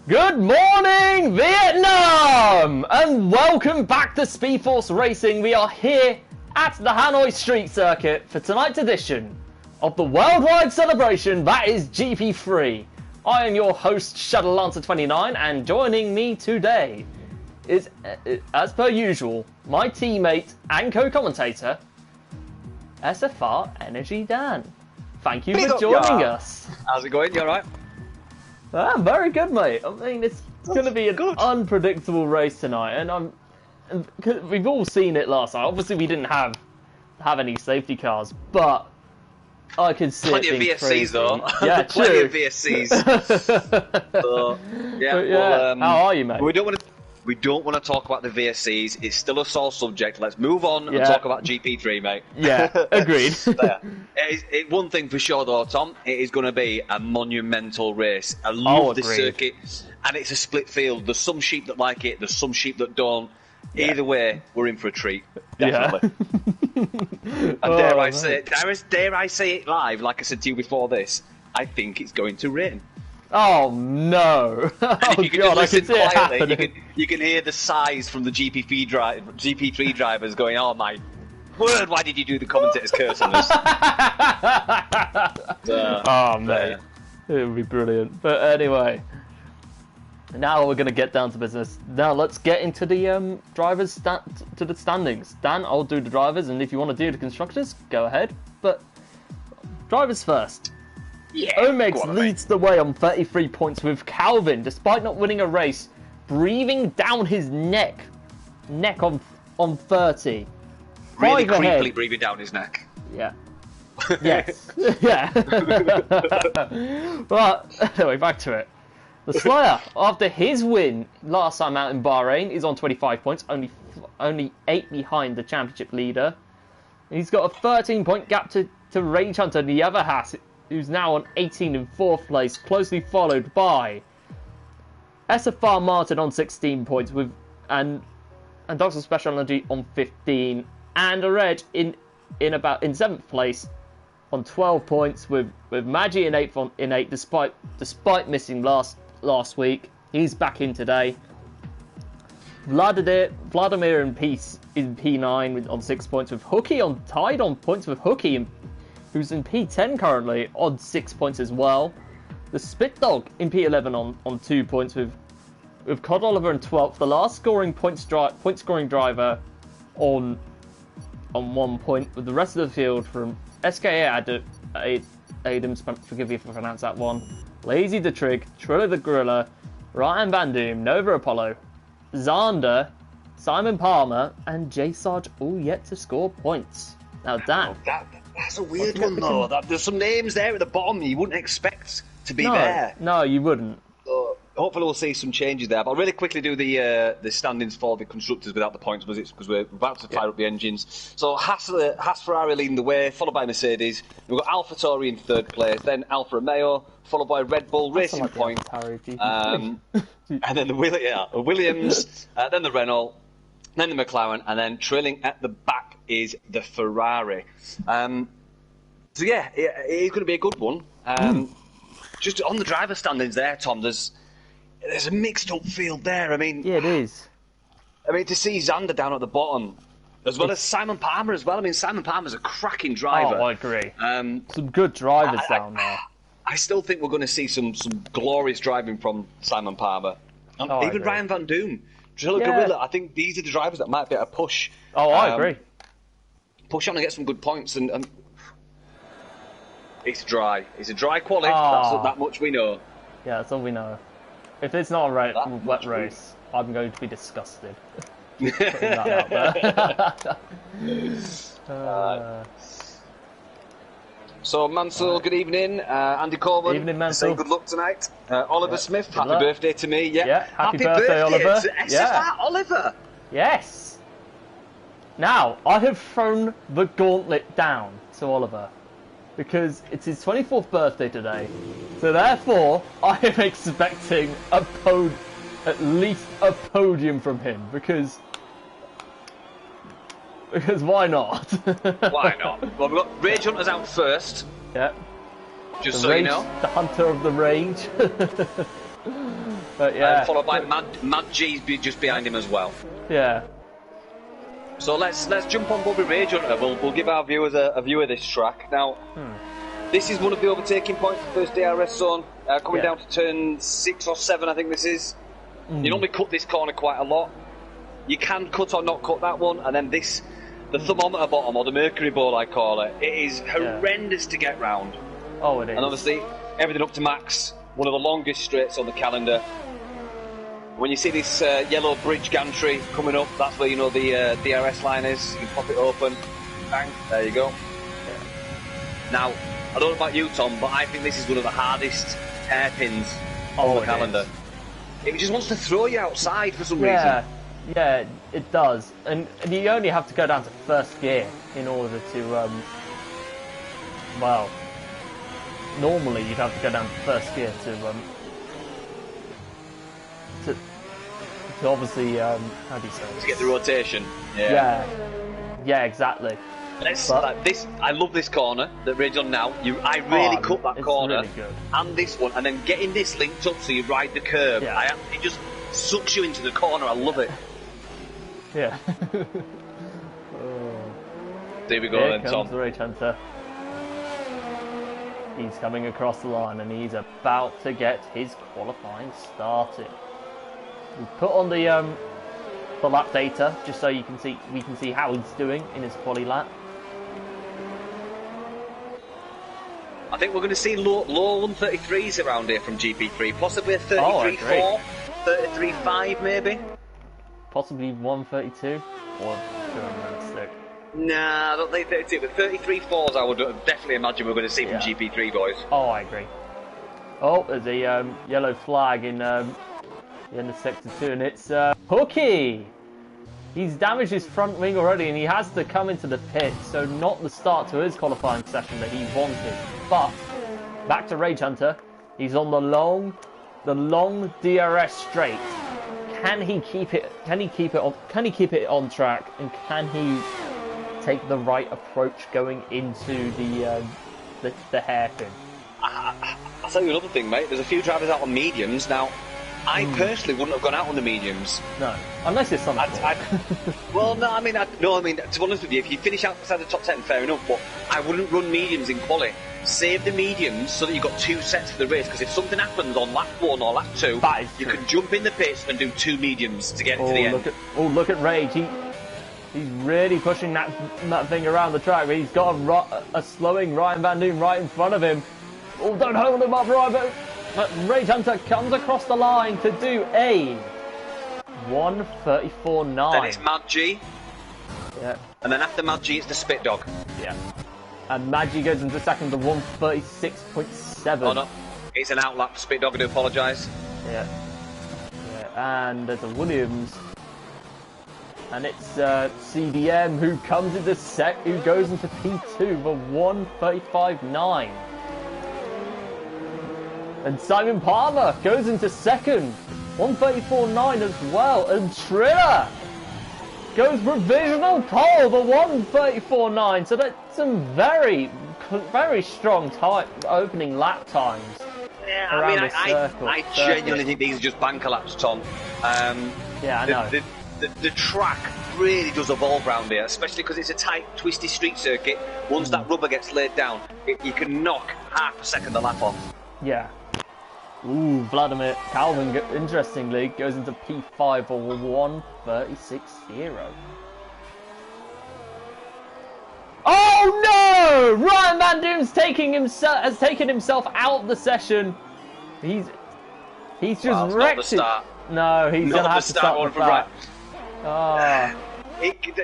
Good morning, Vietnam! And welcome back to Speed Force Racing. We are here at the Hanoi Street Circuit for tonight's edition of the worldwide celebration that is GP3. I am your host, Shuttle Lancer 29, and joining me today is, as per usual, my teammate and co-commentator, SFR Energy Dan. Thank you for joining us. How's it going? You alright? I'm very good, mate. I mean, it's going to be an unpredictable race tonight, and we've all seen it last night. Obviously, we didn't have any safety cars, but I could see plenty it being of VSCs crazy. though. Yeah, plenty true. of VSCs. So, yeah. How are you, mate? We don't want to talk about the VSCs. It's still a sore subject. Let's move on and talk about GP3, mate. Yeah, agreed. One thing for sure, though, Tom, it is going to be a monumental race. I love this circuit, and it's a split field. There's some sheep that like it. There's some sheep that don't. Yeah. Either way, we're in for a treat. Definitely. Yeah. And dare I say it live, like I said to you before this, I think it's going to rain. Oh no! Oh god, I can see it happening. You can hear the sighs from the GP3 drivers going, "Oh my word! Why did you do the commentator's curse on us?" Oh mate, it would be brilliant. But anyway, now we're going to get down to business. Now let's get into the drivers to the standings. Dan, I'll do the drivers, and if you want to do the constructors, go ahead. But drivers first. Yeah, Omegs leads the way on 33 points with Calvin, despite not winning a race, breathing down his neck on 30. Really creepily breathing down his neck. Yeah. Yes. Yeah. But anyway, back to it. The Slayer, after his win last time out in Bahrain, is on 25 points, only 8 behind the championship leader. He's got a 13-point gap to Rage Hunter, the other half, who's now on 18 in 4th place, closely followed by SFR Martin on 16 points and Dr. Speciality on 15, and a Reg in 7th place on 12 points with Maggie in 8 despite missing last week. He's back in today. Vladimir in P9 on 6 points with Hooky tied on points with Hooky, who's in P10 currently, on 6 points as well. The Spit Dog in P11 on 2 points with Cod Oliver in 12th. The last point scoring driver on 1 point, with the rest of the field from SKA Adams, forgive me if I pronounce that one, Lazy the Trig, Triller the Gorilla, Ryan Van Doom, Nova Apollo, Xander, Simon Palmer, and J Sarge all yet to score points. Now, Dan. That's a weird one, though. There's some names there at the bottom you wouldn't expect to be there. No, you wouldn't. So, hopefully we'll see some changes there. But I'll really quickly do the standings for the constructors without the points, because we're about to fire up the engines. So Haas Ferrari leading the way, followed by Mercedes. We've got AlphaTauri in 3rd place, then Alfa Romeo, followed by Red Bull Racing Point, and then the Williams, then the Renault, then the McLaren, and then trailing at the back is the Ferrari. So yeah, it is going to be a good one. Just on the driver standings there, Tom, there's a mixed up field there. I mean, yeah, it is. I mean, to see Xander down at the bottom, as well as Simon Palmer as well. I mean, Simon Palmer's a cracking driver. Oh, I agree. Some good drivers down there. I still think we're going to see some glorious driving from Simon Palmer. Even Ryan Van Doom. Triller Gorilla, I think these are the drivers that might be able to push. Oh, I agree. Push on and get some good points. And it's dry. It's a dry quali. That much we know. Yeah, that's all we know. If it's not a wet race, I'm going to be disgusted. Putting that out there. So, Mansell, good evening. Andy Coleman, evening, Mansell. Say good luck tonight. Oliver Smith, happy birthday to me. Yeah, happy birthday, Oliver. To SFR Oliver. Yes. Now, I have thrown the gauntlet down to Oliver, because it's his 24th birthday today. So therefore, I am expecting at least a podium from him, because why not? Why not? Well, we've got Rage Hunters out first. Yeah. Just so you know. The hunter of the rage. But yeah, followed by Mad G's just behind him as well. Yeah. So let's jump on Bobby Rage Hunter. We'll give our viewers a view of this track. Now, this is one of the overtaking points, the first DRS zone, coming down to turn 6 or 7, I think this is. You normally cut this corner quite a lot. You can cut or not cut that one, and then this, the thermometer bottom, or the mercury board I call it, it is horrendous to get round. Oh, it is. And obviously, everything up to max, one of the longest straights on the calendar. When you see this yellow bridge gantry coming up, that's where you know the DRS line is. You can pop it open, bang, there you go. Now, I don't know about you, Tom, but I think this is one of the hardest hairpins on the calendar. It just wants to throw you outside for some reason. Yeah, it does. And you only have to go down to first gear in order to, well, normally you'd have to go down to first gear to obviously, how do you say it? To get the rotation. Yeah, exactly. I love this corner that Rage on now. I really cut that corner, really good. And this one, and then getting this linked up so you ride the curb. Yeah. It just sucks you into the corner. I love it. Yeah. There we go Here then, comes Tom. the Rage Hunter. He's coming across the line and he's about to get his qualifying started. We put on the lap data just so we can see how he's doing in his quali lap. I think we're going to see low 133s around here from GP3, possibly a 33.4, 33.5 maybe. Possibly 132 or 206. Nah, I don't think 32, but 33.4s I would definitely imagine we're going to see from GP3 boys. Oh, I agree. Oh, there's a yellow flag in the end of sector 2, and it's Hooky. He's damaged his front wing already, and he has to come into the pit. So not the start to his qualifying session that he wanted. But back to Rage Hunter. He's on the long DRS straight. Can he keep it? Can he keep it on track? And can he take the right approach going into the hairpin? I'll tell you another thing, mate. There's a few drivers out on mediums now. I personally wouldn't have gone out on the mediums. No, unless it's something. Well, no, I mean, to be honest with you, if you finish outside the top 10, fair enough. But I wouldn't run mediums in quali. Save the mediums so that you've got 2 sets for the race. Because if something happens on lap 1 or lap 2, you can jump in the pits and do 2 mediums to get to the end. Look at Rage. He's really pushing that thing around the track. He's got a slowing Ryan Van Doom right in front of him. Oh, don't hold him up, Ryan. But Rage Hunter comes across the line to do a 134.9. Then it's Mad G. Yeah. And then after Mad G, it's the Spit Dog. Yeah. And Mad G goes into second to 136.7. Oh no, it's an outlap Spit Dog, I do apologise. Yeah. And there's a Williams. And it's CDM who comes into who goes into P2 for 135.9. And Simon Palmer goes into second, 134.9 as well. And Triller goes provisional pole for 134.9. So that's some very, very strong opening lap times. Yeah, I mean, I genuinely think these are just banker laps, Tom. Yeah, I know. The track really does evolve around here, especially because it's a tight, twisty street circuit. Once that rubber gets laid down, you can knock half a second the lap off. Yeah. Ooh, Vladimir Calvin, interestingly, goes into P5 for 136.0. Oh no! Ryan Van Doom's has taken himself out of the session. He's just wrecked it. No, he's going to have to start one from right.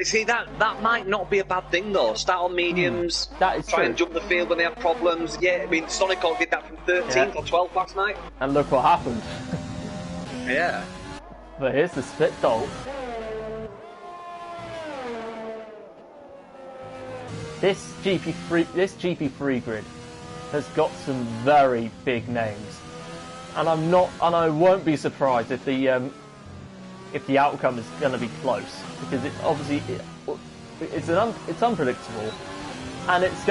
See, that might not be a bad thing though. Start on mediums, that is try true. And jump the field when they have problems. Yeah, I mean, Sonic did that from 13th or 12th last night. And look what happened. Yeah. But here's the Spit Dog. This GP3 grid has got some very big names, and I won't be surprised if the outcome is going to be close, because it's unpredictable, and it's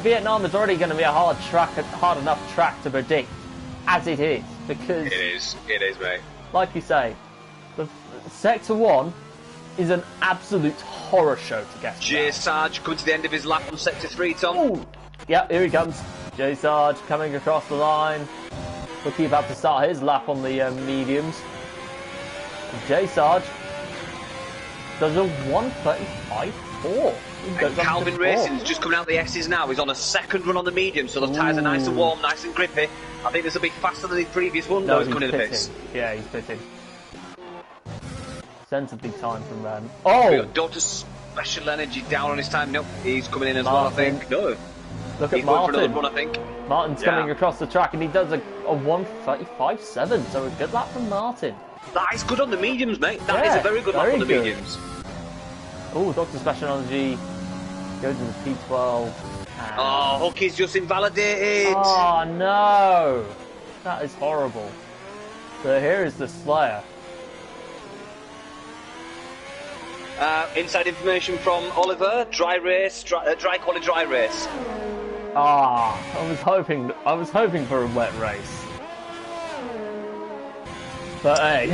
Vietnam is already going to be a hard enough track to predict as it is, because It is, mate. like you say, the Sector 1 is an absolute horror show to get J. around. Sarge coming to the end of his lap on Sector 3, Tom. Ooh. Yeah, here he comes. J. Sarge coming across the line. Hooky about to start his lap on the mediums. J. Sarge does a 1:35.4. And Calvin Racing's just coming out the S's now. He's on a second run on the medium, so the tyres are nice and warm, nice and grippy. I think this will be faster than his previous one. No, he's coming in the pits. Yeah, he's pitting. Sensibly timed from them. Oh! We got Dr. Special Energy down on his time. Nope, he's coming in as well, I think. No. Look at He's going Martin. for another run, I think. Martin's coming across the track and he does a 1:35.7, so a good lap from Martin. That is good on the mediums, mate. That is a very good lap on the mediums. Oh, Dr. Special Energy goes into P12. Oh, Hooky's just invalidated. Oh no! That is horrible. So here is the Slayer. Inside information from Oliver. Dry race, dry quali dry race. Ah, I was hoping for a wet race. But hey.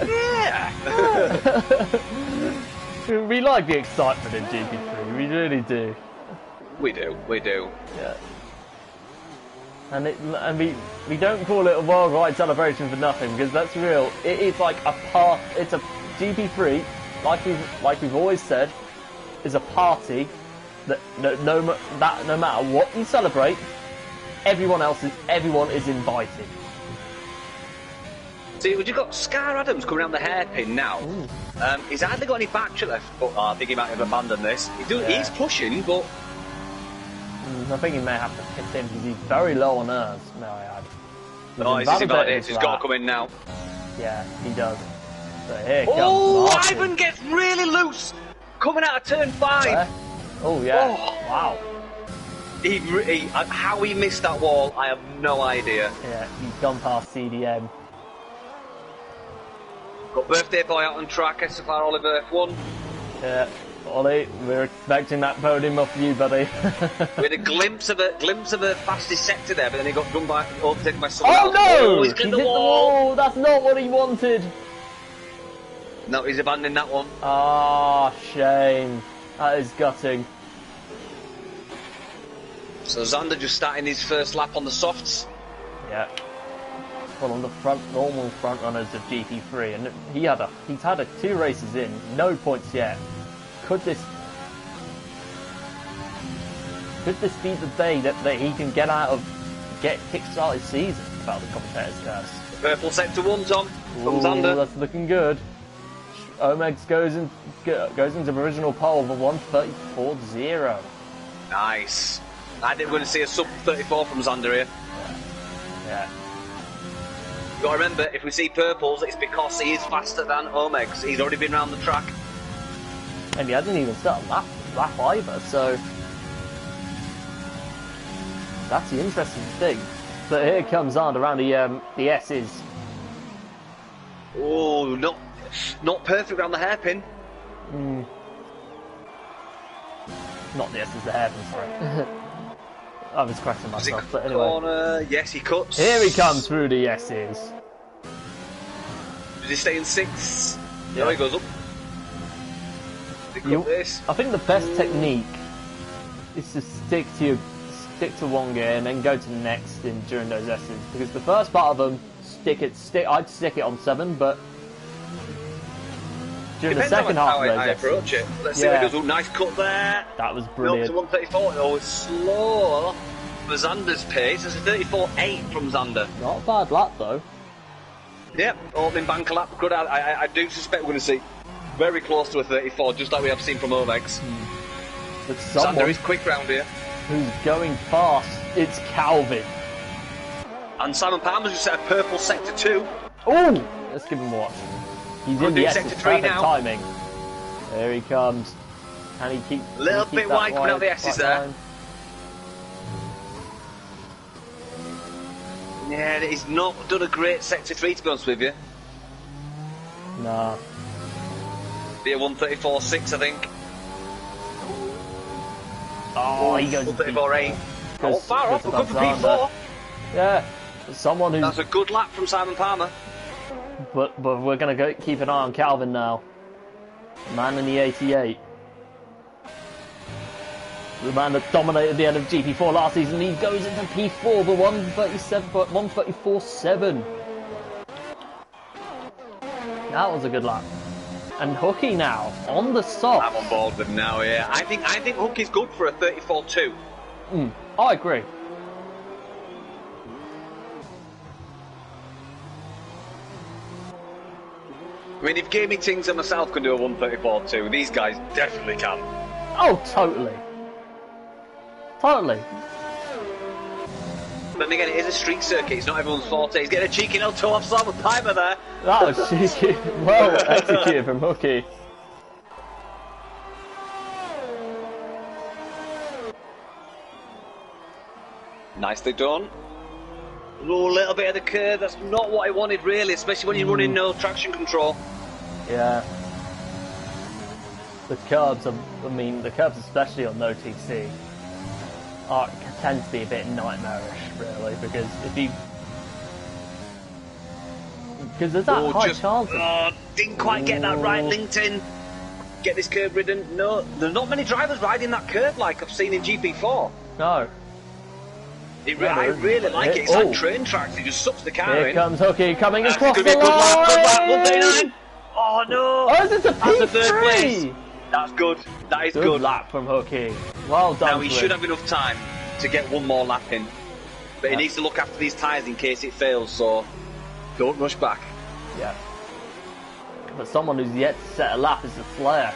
Yeah. We like the excitement in GP3, we really do. We do. Yeah. And we don't call it a worldwide celebration for nothing, because that's real. It is like it's a GP3, like we've always said, is a party that no matter what you celebrate, everyone is invited. See, we've got Scar Adams coming down the hairpin now. He's hardly got any battery left, but I think he might have abandoned this. He's pushing, but I think he may have to hit him because he's very low on earth. No, I had. He's invalidated. He's got to come in now. Yeah, he does. So here comes Martin. Ivan gets really loose coming out of turn 5. Oh yeah! Wow. How he missed that wall, I have no idea. Yeah, he's gone past CDM. Got birthday boy out on track, SFR Oliver F1. Yeah, Ollie, we're expecting that podium off you, buddy. We had a glimpse of a fastest sector there, but then he got done by overtaken by someone else. Oh no! He's hit the wall. That's not what he wanted. No, he's abandoning that one. Ah, shame. That is gutting. So Xander just starting his first lap on the softs. Yeah. Well, on the normal front runners of GP3, and he's had 2 races in, no points yet. Could this be the day that he can kickstart his season? About the commentator's curse. Purple sector 1, Tom. From Ooh, Xander. that's looking good. Omegs goes into provisional pole for 1:34.0. Nice. I think we're going to see a sub 34 from Xander here. Yeah. You've got to remember, if we see purples, it's because he is faster than Omegs. He's already been around the track. And he hasn't even started lap either, so that's the interesting thing. But here comes on around the S's. Oh, not perfect around the hairpin. Not the S's, the hairpin, sorry. I was correcting myself, but anyway. Corner. Yes, he cuts. Here he comes through the S's. Did he stay in 6th? Yeah. No, he goes up. I think the best technique is to stick to one gear and then go to the next during those S's, because the first part of them I'd stick it on 7, but during the second half of those I S's, approach it. Let's see what he does. Oh, nice cut there. that was brilliant. Up to 134. Oh, it's slow for Xander's pace. It's a 34.8 from Xander. Not a bad lap though. Yep, opening banker lap. Good. I do suspect we're going to see very close to a 34, just like we have seen from Omegs. But Xander is quick round here. Who's going fast? It's Calvin. And Simon Palmer's just set a purple sector 2. Oh, let's give him a watch. He's in the sector S's, 3 perfect now. timing. There he comes. Can he keep? A little bit wide coming out the S's there. line? Yeah, he's not done a great sector 3, to be honest with you. Nah. Be a 134.6, I think. Oh, he goes 134.8. Oh, far off, but good for Xander. P4. Yeah. Someone who's... That's a good lap from Simon Palmer. But we're going to keep an eye on Calvin now. Man in the 88. The man that dominated the end of GP4 last season. He goes into P4, the 134.7. That was a good lap. And Hooky now, on the soft. I'm on board with him now, yeah. I think Hooky's good for a 34.2. I agree. I mean, if Gamey Tings and myself can do a 134.2, these guys definitely can. Oh, totally. Totally. But then again, it is a street circuit, it's not everyone's forte. He's getting a cheeky no toe off Simon Palmer there. That was cheeky. Well executed from Hooky. Nicely done. A little bit of the curve, that's not what I wanted really, especially when you're running no traction control. Yeah. The curbs, the curbs especially on no TC tend to be a bit nightmarish, really, because if you... Because there's that high chance of... didn't quite get that right, LinkedIn. Get this curb ridden. No, there's not many drivers riding that curve like I've seen in GP4. No. I really like it. It's like train tracks. It just sucks the car in. Here comes Hooky coming across the line. Good lap, 139. Oh no! Oh, is it a P3? That's the third place. That's good. That is good. Good lap from Hooky. Well done. Now he should have enough time to get one more lap in, but he needs to look after these tyres in case it fails. So don't rush back. Yeah. But someone who's yet to set a lap is the Flair.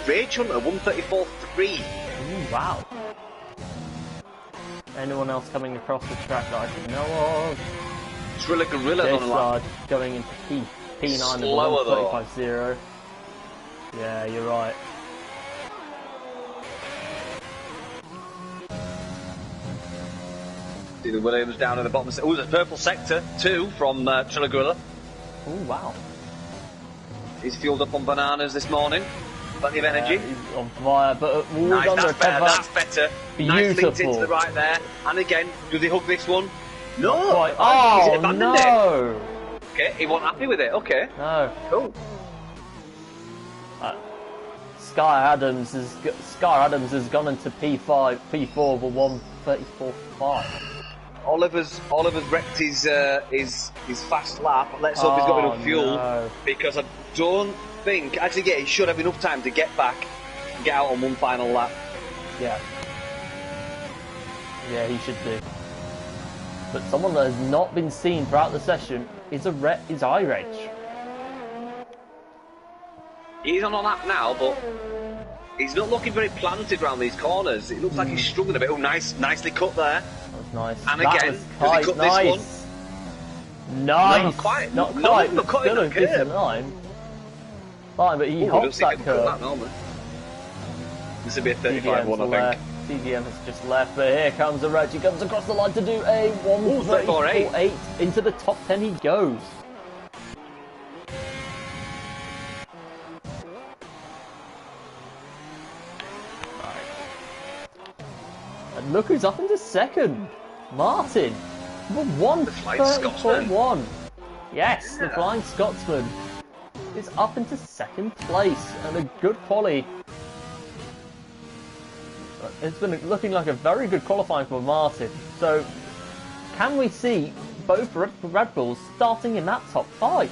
Rage Hunter 134.3. Wow. Anyone else coming across the track that I should know of? Triller Gorilla on the lap. Going into P9 Slower of 135.0. Yeah, you're right. Stephen Williams down in the bottom. Oh, there's a purple sector too from Triller Gorilla. Oh wow. He's fueled up on bananas this morning. Plenty of energy. He's on fire, but nice, that's better. Beautiful. Nice linked into the right there. And again, does he hug this one? No! Oh, he's abandoned no! It. Okay, he wasn't happy with it. Okay. No. Cool. Sky Adams has gone into P4 for 134.5. Oliver's wrecked his fast lap. Let's hope he's got enough fuel because I don't think actually he should have enough time to get back and get out on one final lap. Yeah. Yeah, he should do. But someone that has not been seen throughout the session is iRage. He's on a lap now, but he's not looking very planted around these corners. It looks like he's struggling a bit. Oh, nicely cut there. That was nice. And again, does he cut this one? Nice. Not quite. Not quite. But Still a decent line. Fine, but he hops that curve. This would be a 35-1, I think. CDM has just left, but here comes the Reg. He comes across the line to do a 134.8. Into the top 10 he goes. And look who's up into second. Martin. With 134.1. Yes, the Flying Scotsman is up into second place. And a good quali. It's been looking like a very good qualifying for Martin. So, can we see both Red Bulls starting in that top 5?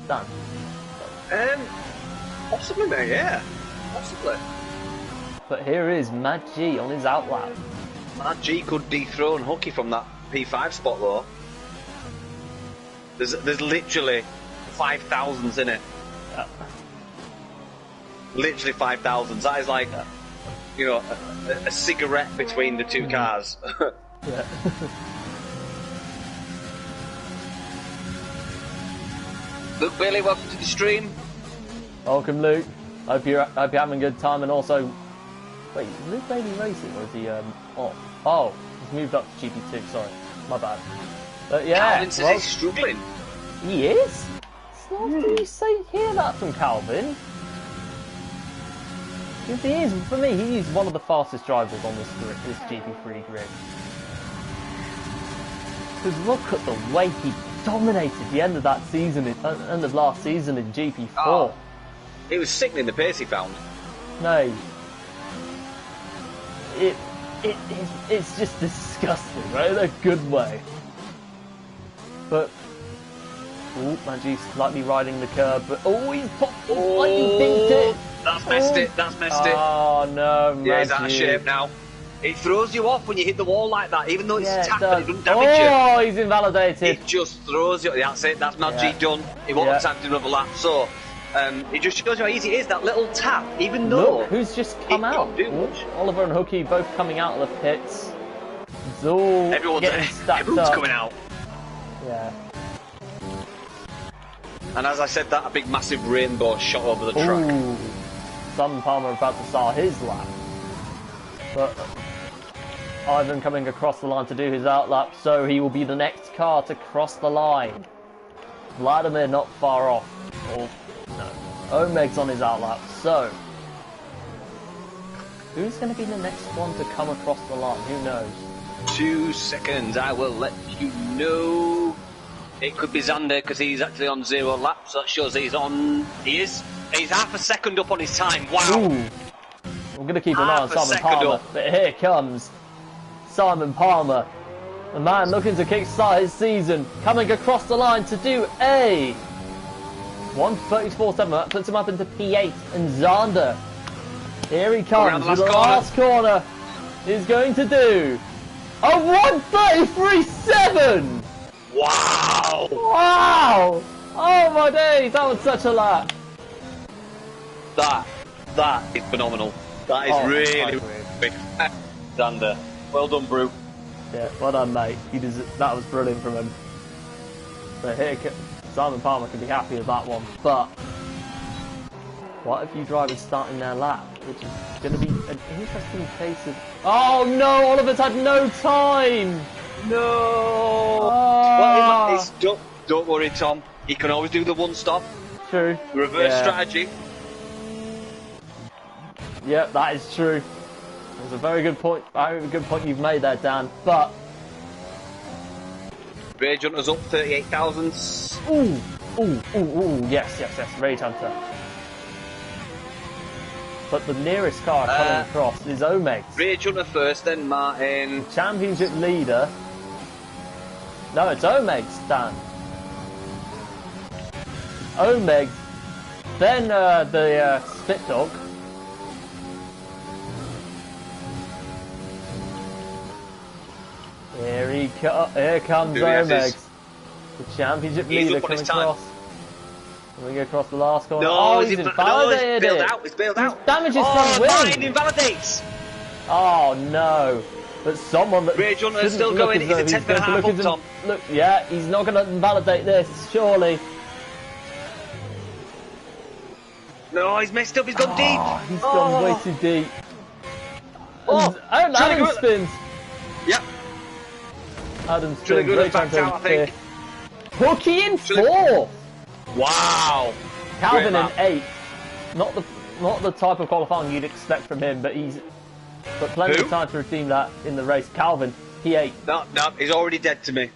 Dan? Possibly, mate, yeah. Possibly. But here is Mad G on his outlap. Mad G could dethrone Hooky from that P5 spot, though. There's literally 5,000s in it. Yeah. Literally 5,000. That is like, you know, a cigarette between the two cars. Yeah. Luke Bailey, welcome to the stream. Welcome, Luke. Hope you're having a good time. And also, wait, is Luke Bailey racing or is he Oh, he's moved up to GP2. Sorry, my bad. But yeah, Calvin says he's struggling. He is. It's not you hear that from Calvin. If he is, for me, he's one of the fastest drivers on this GP3 grid. Because look at the way he dominated the end of that season, end of last season in GP4. Oh, it was sickening the pace he found. No, it's just disgusting, right? In a good way. But Manji's slightly riding the curb, but he's popped, like he dinked it. That's messed it. That's messed it. Oh no, Manji. Yeah, he's out of shape now. It throws you off when you hit the wall like that, even though it's tap and it doesn't damage you. Oh, he's invalidated. It just throws you. That's it. That's Manji done. He won't have tapped another lap. So, it just shows you how easy it is, that little tap, even though... Look, who's just come out? Oliver and Hooky both coming out of the pits. It's all everyone's coming out. Yeah. And as I said, that a big massive rainbow shot over the track. Ooh. Simon Palmer about to start his lap. But Ivan coming across the line to do his outlap, so he will be the next car to cross the line. Vladimir not far off. Oh, no. Omeg's on his outlap, so... who's going to be the next one to come across the line? Who knows? 2 seconds, I will let you know. It could be Xander, because he's actually on 0 laps. That shows he's on... He is. He's half a second up on his time. Wow. Ooh. I'm going to keep an eye on Simon Palmer, but here comes Simon Palmer, the man looking to kickstart his season, coming across the line to do a 1:34.7. That puts him up into P8, and Xander, here he comes with the last corner, is going to do a 1:33.7. Wow! Wow! Oh my days, that was such a lap. That is phenomenal. That is really big. Xander, well done, Brew. Yeah, well done, mate. That was brilliant from him. So here, Simon Palmer can be happy with that one. But what if you drivers starting their lap, which is going to be an interesting case of... oh no, Oliver's had no time. No. Oh. Well, don't worry, Tom. He can always do the one stop. True. Reverse strategy. Yeah, that is true. It's a very good point. Very good point you've made there, Dan. But Rage Hunter's up 38,000. Ooh. Yes. Rage Hunter. But the nearest car coming across is Omeg's. Rage Hunter first, then Martin. Championship leader. No, it's Omeg's, Dan. Omeg. Then the Spit Dog. Here comes Omeg, the championship leader coming across. Coming across the last corner. No, he's invalidated. He's bailed out. He's damaged his front wing. Mine invalidates. Oh no! But someone that Rage Hunter is still going. He's a 10.5 up, Tom. Look, yeah, he's not going to invalidate this, surely. No, he's messed up. He's gone deep. He's gone way too deep. Adam spins. Yep. Adam spins. Rage Hunter out, I think. Hooky in 4th. Wow. Calvin in 8th. Not the type of qualifying you'd expect from him, but plenty of time to redeem that in the race. Calvin, P8. No, he's already dead to me.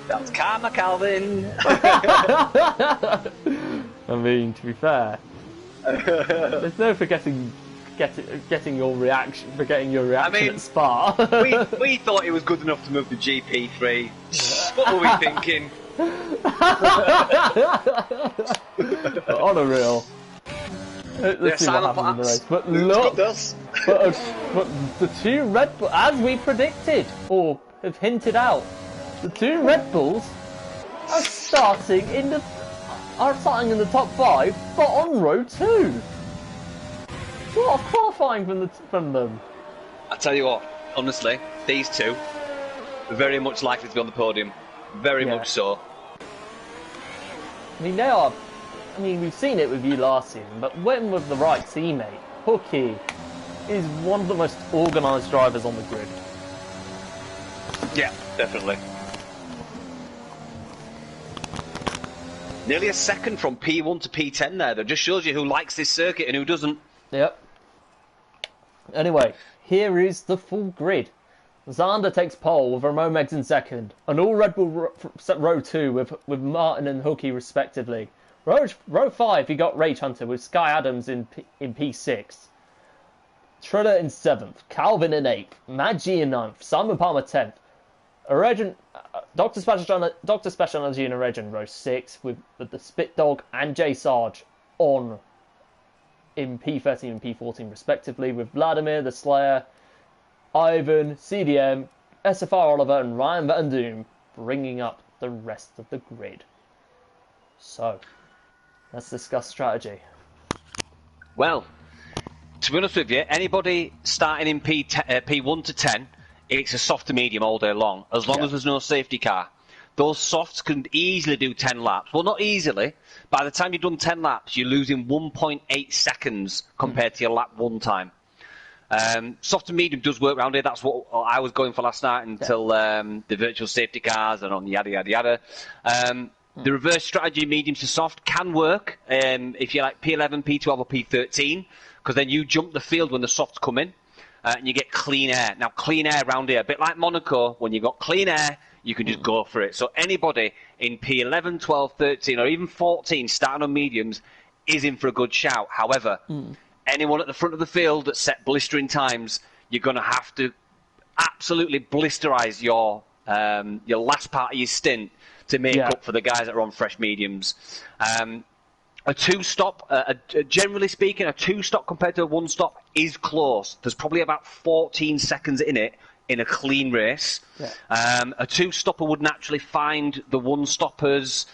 That's karma, Calvin. I mean, to be fair, there's no forgetting your reaction. Forgetting your reaction at Spa. we thought it was good enough to move the GP3. What were we thinking? On a real. Let's see what happens in the race. But look, but the 2 Red Bulls, as we predicted or have hinted out, the 2 Red Bulls are starting in the top 5, but on row 2. What a qualifying from them. I tell you what, honestly, these 2 are very much likely to be on the podium. Very much so. I mean, they are. I mean, we've seen it with you last season, but when with the right teammate, Hooky is one of the most organised drivers on the grid. Yeah, definitely. Nearly a second from P1 to P10 there. That just shows you who likes this circuit and who doesn't. Yep. Anyway, here is the full grid. Zander takes pole with Romex in second. An all Red Bull row 2 with Martin and Hooky respectively. Row 5 he got Rage Hunter with Sky Adams in P6. Triller in 7th. Calvin in 8th. Maggi in 9th. Simon Palmer 10th. Dr. Speciality and Origin row 6 with the Spit Dog and J Sarge on in P13 and P14 respectively, with Vladimir, the Slayer, Ivan, CDM, SFR Oliver and Ryan Van Doom bringing up the rest of the grid. So, let's discuss strategy. Well, to be honest with you, anybody starting in P1 to 10, it's a soft to medium all day long, as long as there's no safety car. Those softs can easily do 10 laps. Well, not easily. By the time you've done 10 laps, you're losing 1.8 seconds compared to your lap 1 time. Soft and medium does work around here. That's what I was going for last night until the virtual safety cars and on yada, yada, yada. The reverse strategy, medium to soft, can work if you're like P11, P12 or P13, because then you jump the field when the softs come in and you get clean air. Now, clean air around here, a bit like Monaco, when you've got clean air, you can just go for it. So anybody in P11, 12, 13 or even 14 starting on mediums is in for a good shout. However, anyone at the front of the field that set blistering times, you're going to have to absolutely blisterize your last part of your stint to make up for the guys that are on fresh mediums. A 2-stop, generally speaking, a 2-stop compared to a 1-stop is close. There's probably about 14 seconds in it in a clean race. A 2-stopper would naturally find the 1-stoppers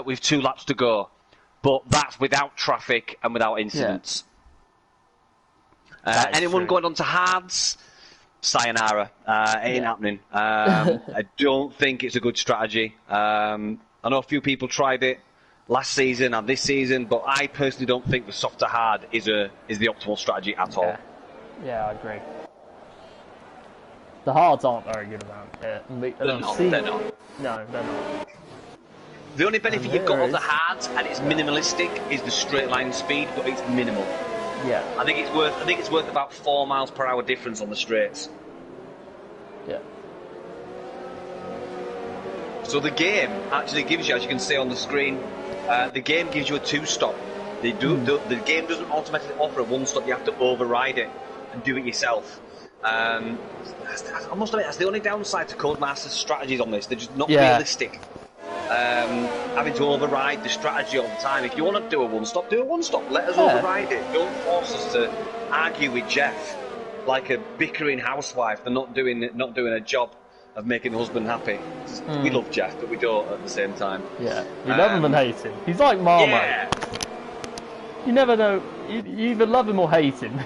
with 2 laps to go. But that's without traffic and without incidents. Anyone going on to hards? Sayonara. Ain't happening. I don't think it's a good strategy. I know a few people tried it last season and this season, but I personally don't think the soft to hard is the optimal strategy at all. Yeah, I agree. The hards aren't very good around here. They're not. No, they're not. The only benefit you've got of the hards, and it's minimalistic, is the straight line speed, but it's minimal. Yeah. I think it's worth about 4 miles per hour difference on the straights. Yeah. So the game actually gives you, as you can see on the screen, the game gives you a 2-stop. The game doesn't automatically offer a 1-stop. You have to override it and do it yourself. I must admit, that's the only downside to Codemasters' strategies on this. They're just not realistic. Having to override the strategy all the time. If you want to do a 1-stop, do a 1-stop. Let us override it. Don't force us to argue with Jeff like a bickering housewife for not doing a job of making the husband happy. We love Jeff, but we don't at the same time. Yeah, you love him and hate him. He's like Marmite. Yeah. You never know. You either love him or hate him.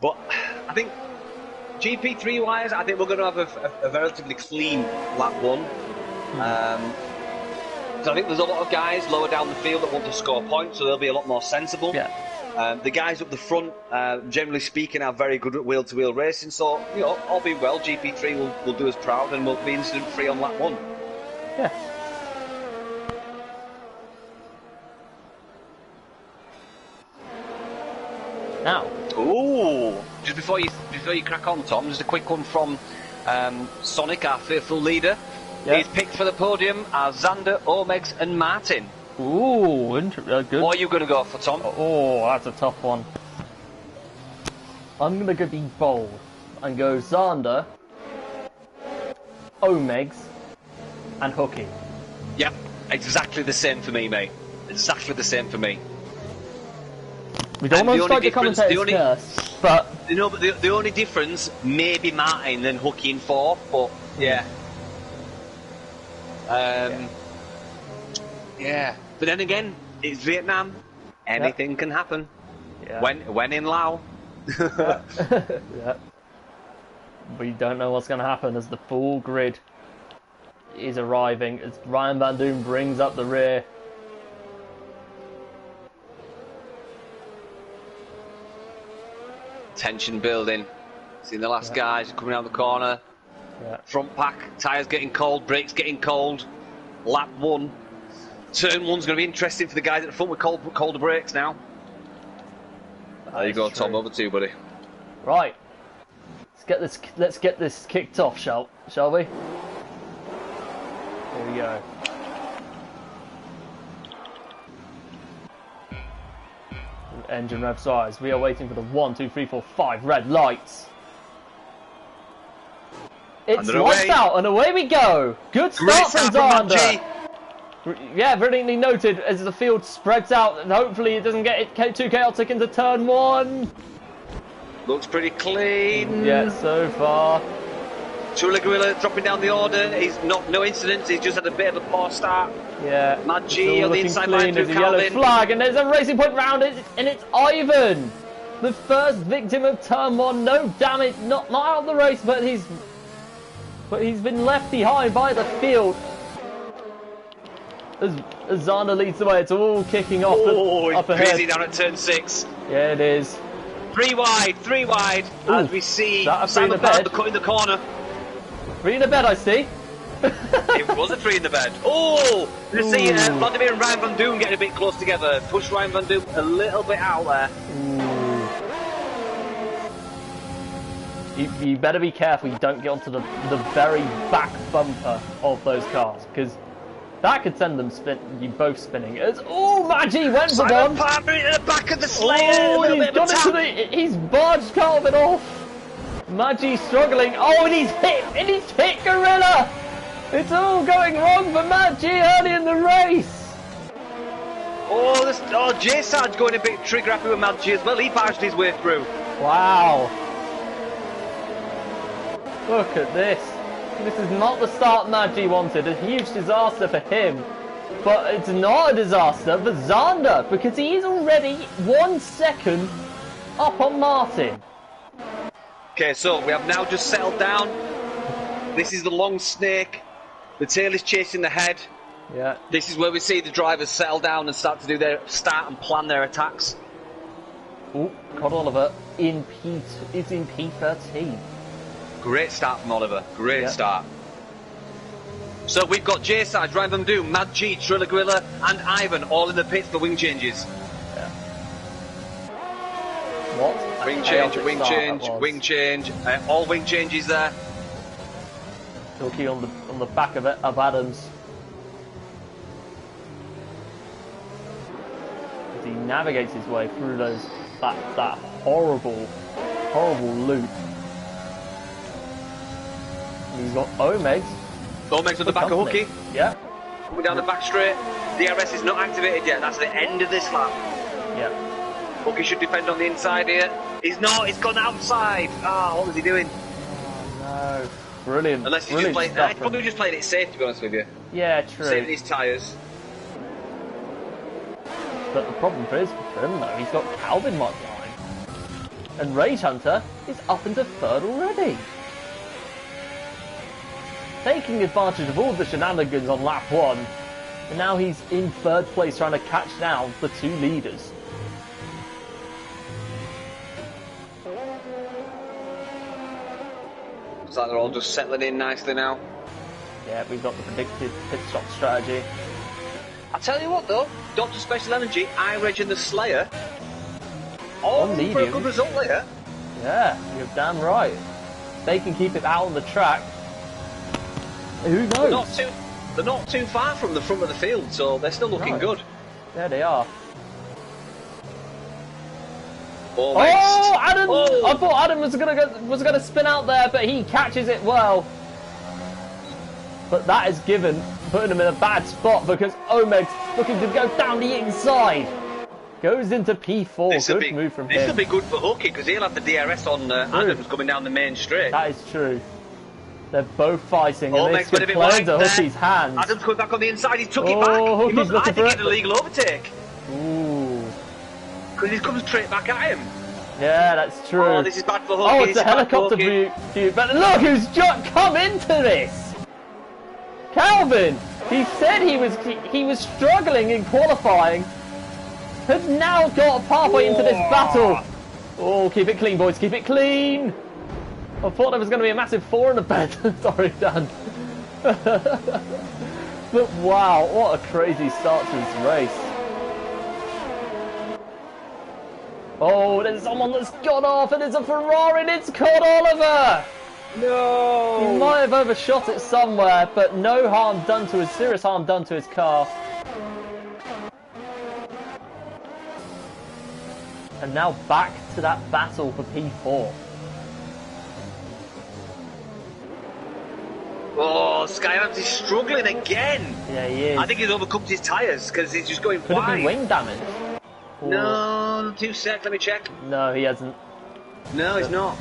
But I think GP3 wise, I think we're going to have a relatively clean lap 1. So I think there's a lot of guys lower down the field that want to score points, so they'll be a lot more sensible. The guys up the front, generally speaking, are very good at wheel-to-wheel racing. So, all being well, GP3 will do us proud and we'll be incident-free on lap 1. Yeah. Now. Ooh! Just before you crack on, Tom, just a quick one from Sonic, our faithful leader. He's picked for the podium are Xander, Omegs and Martin. Ooh, good. What are you going to go for, Tom? Oh, that's a tough one. I'm going to be bold and go Xander, Omegs and Hooky. Yep, exactly the same for me, mate. Exactly the same for me. We don't want to strike the commentators curse, but... But the only difference may be Martin and Hooky in 4th, but yeah. Yeah. But then again, it's Vietnam. Anything can happen. Yeah. When in Lao. Yeah. We don't know what's going to happen as the full grid is arriving, as Ryan Van Doom brings up the rear. Tension building. Seeing the last guys coming out the corner. Front pack, tyres getting cold, brakes getting cold. Lap 1. Turn 1's going to be interesting for the guys at the front with colder brakes now. There you go, Tom. Over to you, buddy. Right. Let's get this kicked off, shall we? Here we go. Engine rev size. We are waiting for the 1, 2, 3, 4, 5 red lights. It's lights out and away we go. Good start from Zander. Yeah, brilliantly noted as the field spreads out and hopefully it doesn't get too chaotic into turn 1. Looks pretty clean. Yeah, so far. Chula Gorilla dropping down the order. He's no incidents. He's just had a bit of a poor start. Yeah. Mad G on the inside line through There's a yellow flag and there's a racing point round it, and it's Ivan, the first victim of turn 1. No damage, not out of the race, but he's been left behind by the field. As Zander leads the way, it's all kicking off. Up ahead. Crazy down at turn 6. Yeah, it is. 3 wide. Ooh, as we see Sam Bad cut in the corner. 3 in the bed, I see. It was a 3 in the bed. Oh, you see Vladimir and Ryan Van Doom getting a bit close together. Push Ryan Van Doom a little bit out there. You better be careful you don't get onto the very back bumper of those cars, because that could send them you both spinning. Maggi went for one. Palmer into the back of the Slayer. Oh, he's barged Calvin off. Maggi struggling. Oh, and he's hit Gorilla. It's all going wrong for Maggi early in the race. J-Sarge going a bit trigger happy with Maggi as well. He barged his way through. Wow. Look at this. This is not the start Maggi wanted. A huge disaster for him. But it's not a disaster for Zander, because he is already 1 second up on Martin. Okay, so we have now just settled down. This is the long snake. The tail is chasing the head. Yeah. This is where we see the drivers settle down and start and plan their attacks. Oh, Cod Oliver is in P13. Great start from Oliver. Great start. So we've got J-Sarge, Ryan Van Doom, Mad G, Triller Gorilla and Ivan all in the pits for wing changes. Yeah. What? Wing change. All wing changes there. Hooky on the back of Adams. As he navigates his way through that horrible loop. And he's got Omegs. Omegs on the back of Hooky. Yeah. Coming down the back straight. DRS is not activated yet. That's the end of this lap. Yeah. Hooky should defend on the inside here. He's not. He's gone outside. What was he doing? Oh, no. Brilliant. Unless he's just playing. He's probably just playing it safe, to be honest with you. Yeah, true. Saving his tyres. But the problem is for him, though, he's got Calvin marked behind. And Rage Hunter is up into 3rd already. Taking advantage of all the shenanigans on lap 1. And now he's in 3rd place trying to catch down the 2 leaders. Looks like they're all just settling in nicely now. Yeah, we've got the predicted pit stop strategy. I tell you what though, Dr. Special Energy, iReg and the Slayer, all for a good result there. Yeah, you're damn right. They can keep it out on the track. Who knows? They're not too far from the front of the field, so they're still looking good. Yeah, they are. Adam! Oh! I thought Adam was gonna spin out there, but he catches it well. But that is putting him in a bad spot because Omeg's looking to go down the inside. Goes into P4. Good move from him. This will be good for Hooky because he'll have the DRS on Adams coming down the main straight. That is true. They're both fighting, and this could play into Hooky's hands. Adams coming back on the inside. He took it back. He must get a legal overtake. Ooh. Because he's coming straight back at him. Yeah, that's true. Oh, this is bad for Hooky. Oh, it's a helicopter view. But look who's just come into this. Calvin. He said he was struggling in qualifying. Has now got a pathway into this battle. Oh, keep it clean, boys. Keep it clean. I thought there was going to be a massive 4 in the bed. Sorry, Dan. But wow, what a crazy start to this race. Oh, there's someone that's gone off, and it's a Ferrari, and it's caught Oliver! No! He might have overshot it somewhere, but no harm done to his, serious harm done to his car. And now back to that battle for P4. Oh, Sky Adams is struggling again. Yeah, he is. I think he's overcooked his tyres because he's just going Could wide. have been wing damage. Or... No, 2 seconds, let me check. No, he hasn't. No, he's not.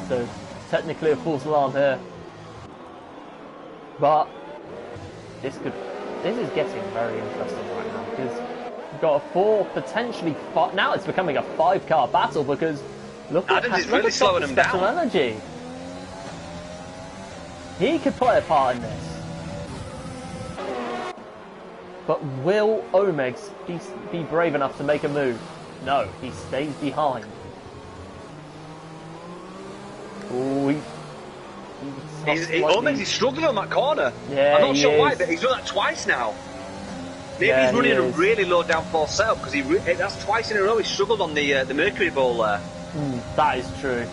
So, technically a false alarm here. But, this is getting very interesting right now, because we've got a 4, potentially 5, now it's becoming a 5-car battle, because look at Adams is really slowing him down. Energy. He could play a part in this. But will Omegs be brave enough to make a move? No, he stays behind. Oh, Omegs is struggling on that corner. Yeah, I'm not sure why, is. but he's done that twice now. Maybe Yeah, he's running he a is. really low downforce setup because that's twice in a row he struggled on the Mercury ball there. That is true.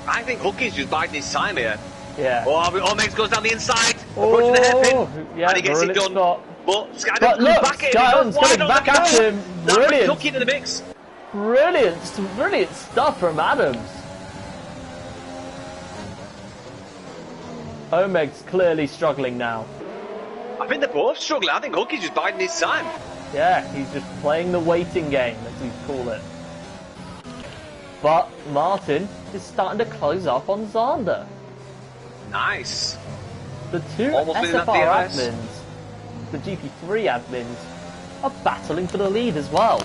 I think Hookie's just biding his time here. Yeah. Oh, Omegs goes down the inside, approaching the hairpin, yeah, and he gets it brilliant done. spot. But Sky But Adams look, comes back in. Sky Adams coming back at him. That brings Brilliant. Hookie into the mix. Brilliant stuff from Adams. Omeg's clearly struggling now. I think they're both struggling. I think Hookie's just biding his time. Yeah, he's just playing the waiting game, as we call it. But Martin is starting to close up on Zander. Nice. The two Almost winning that SFR DRS. admins, the GP3 admins, are battling for the lead as well.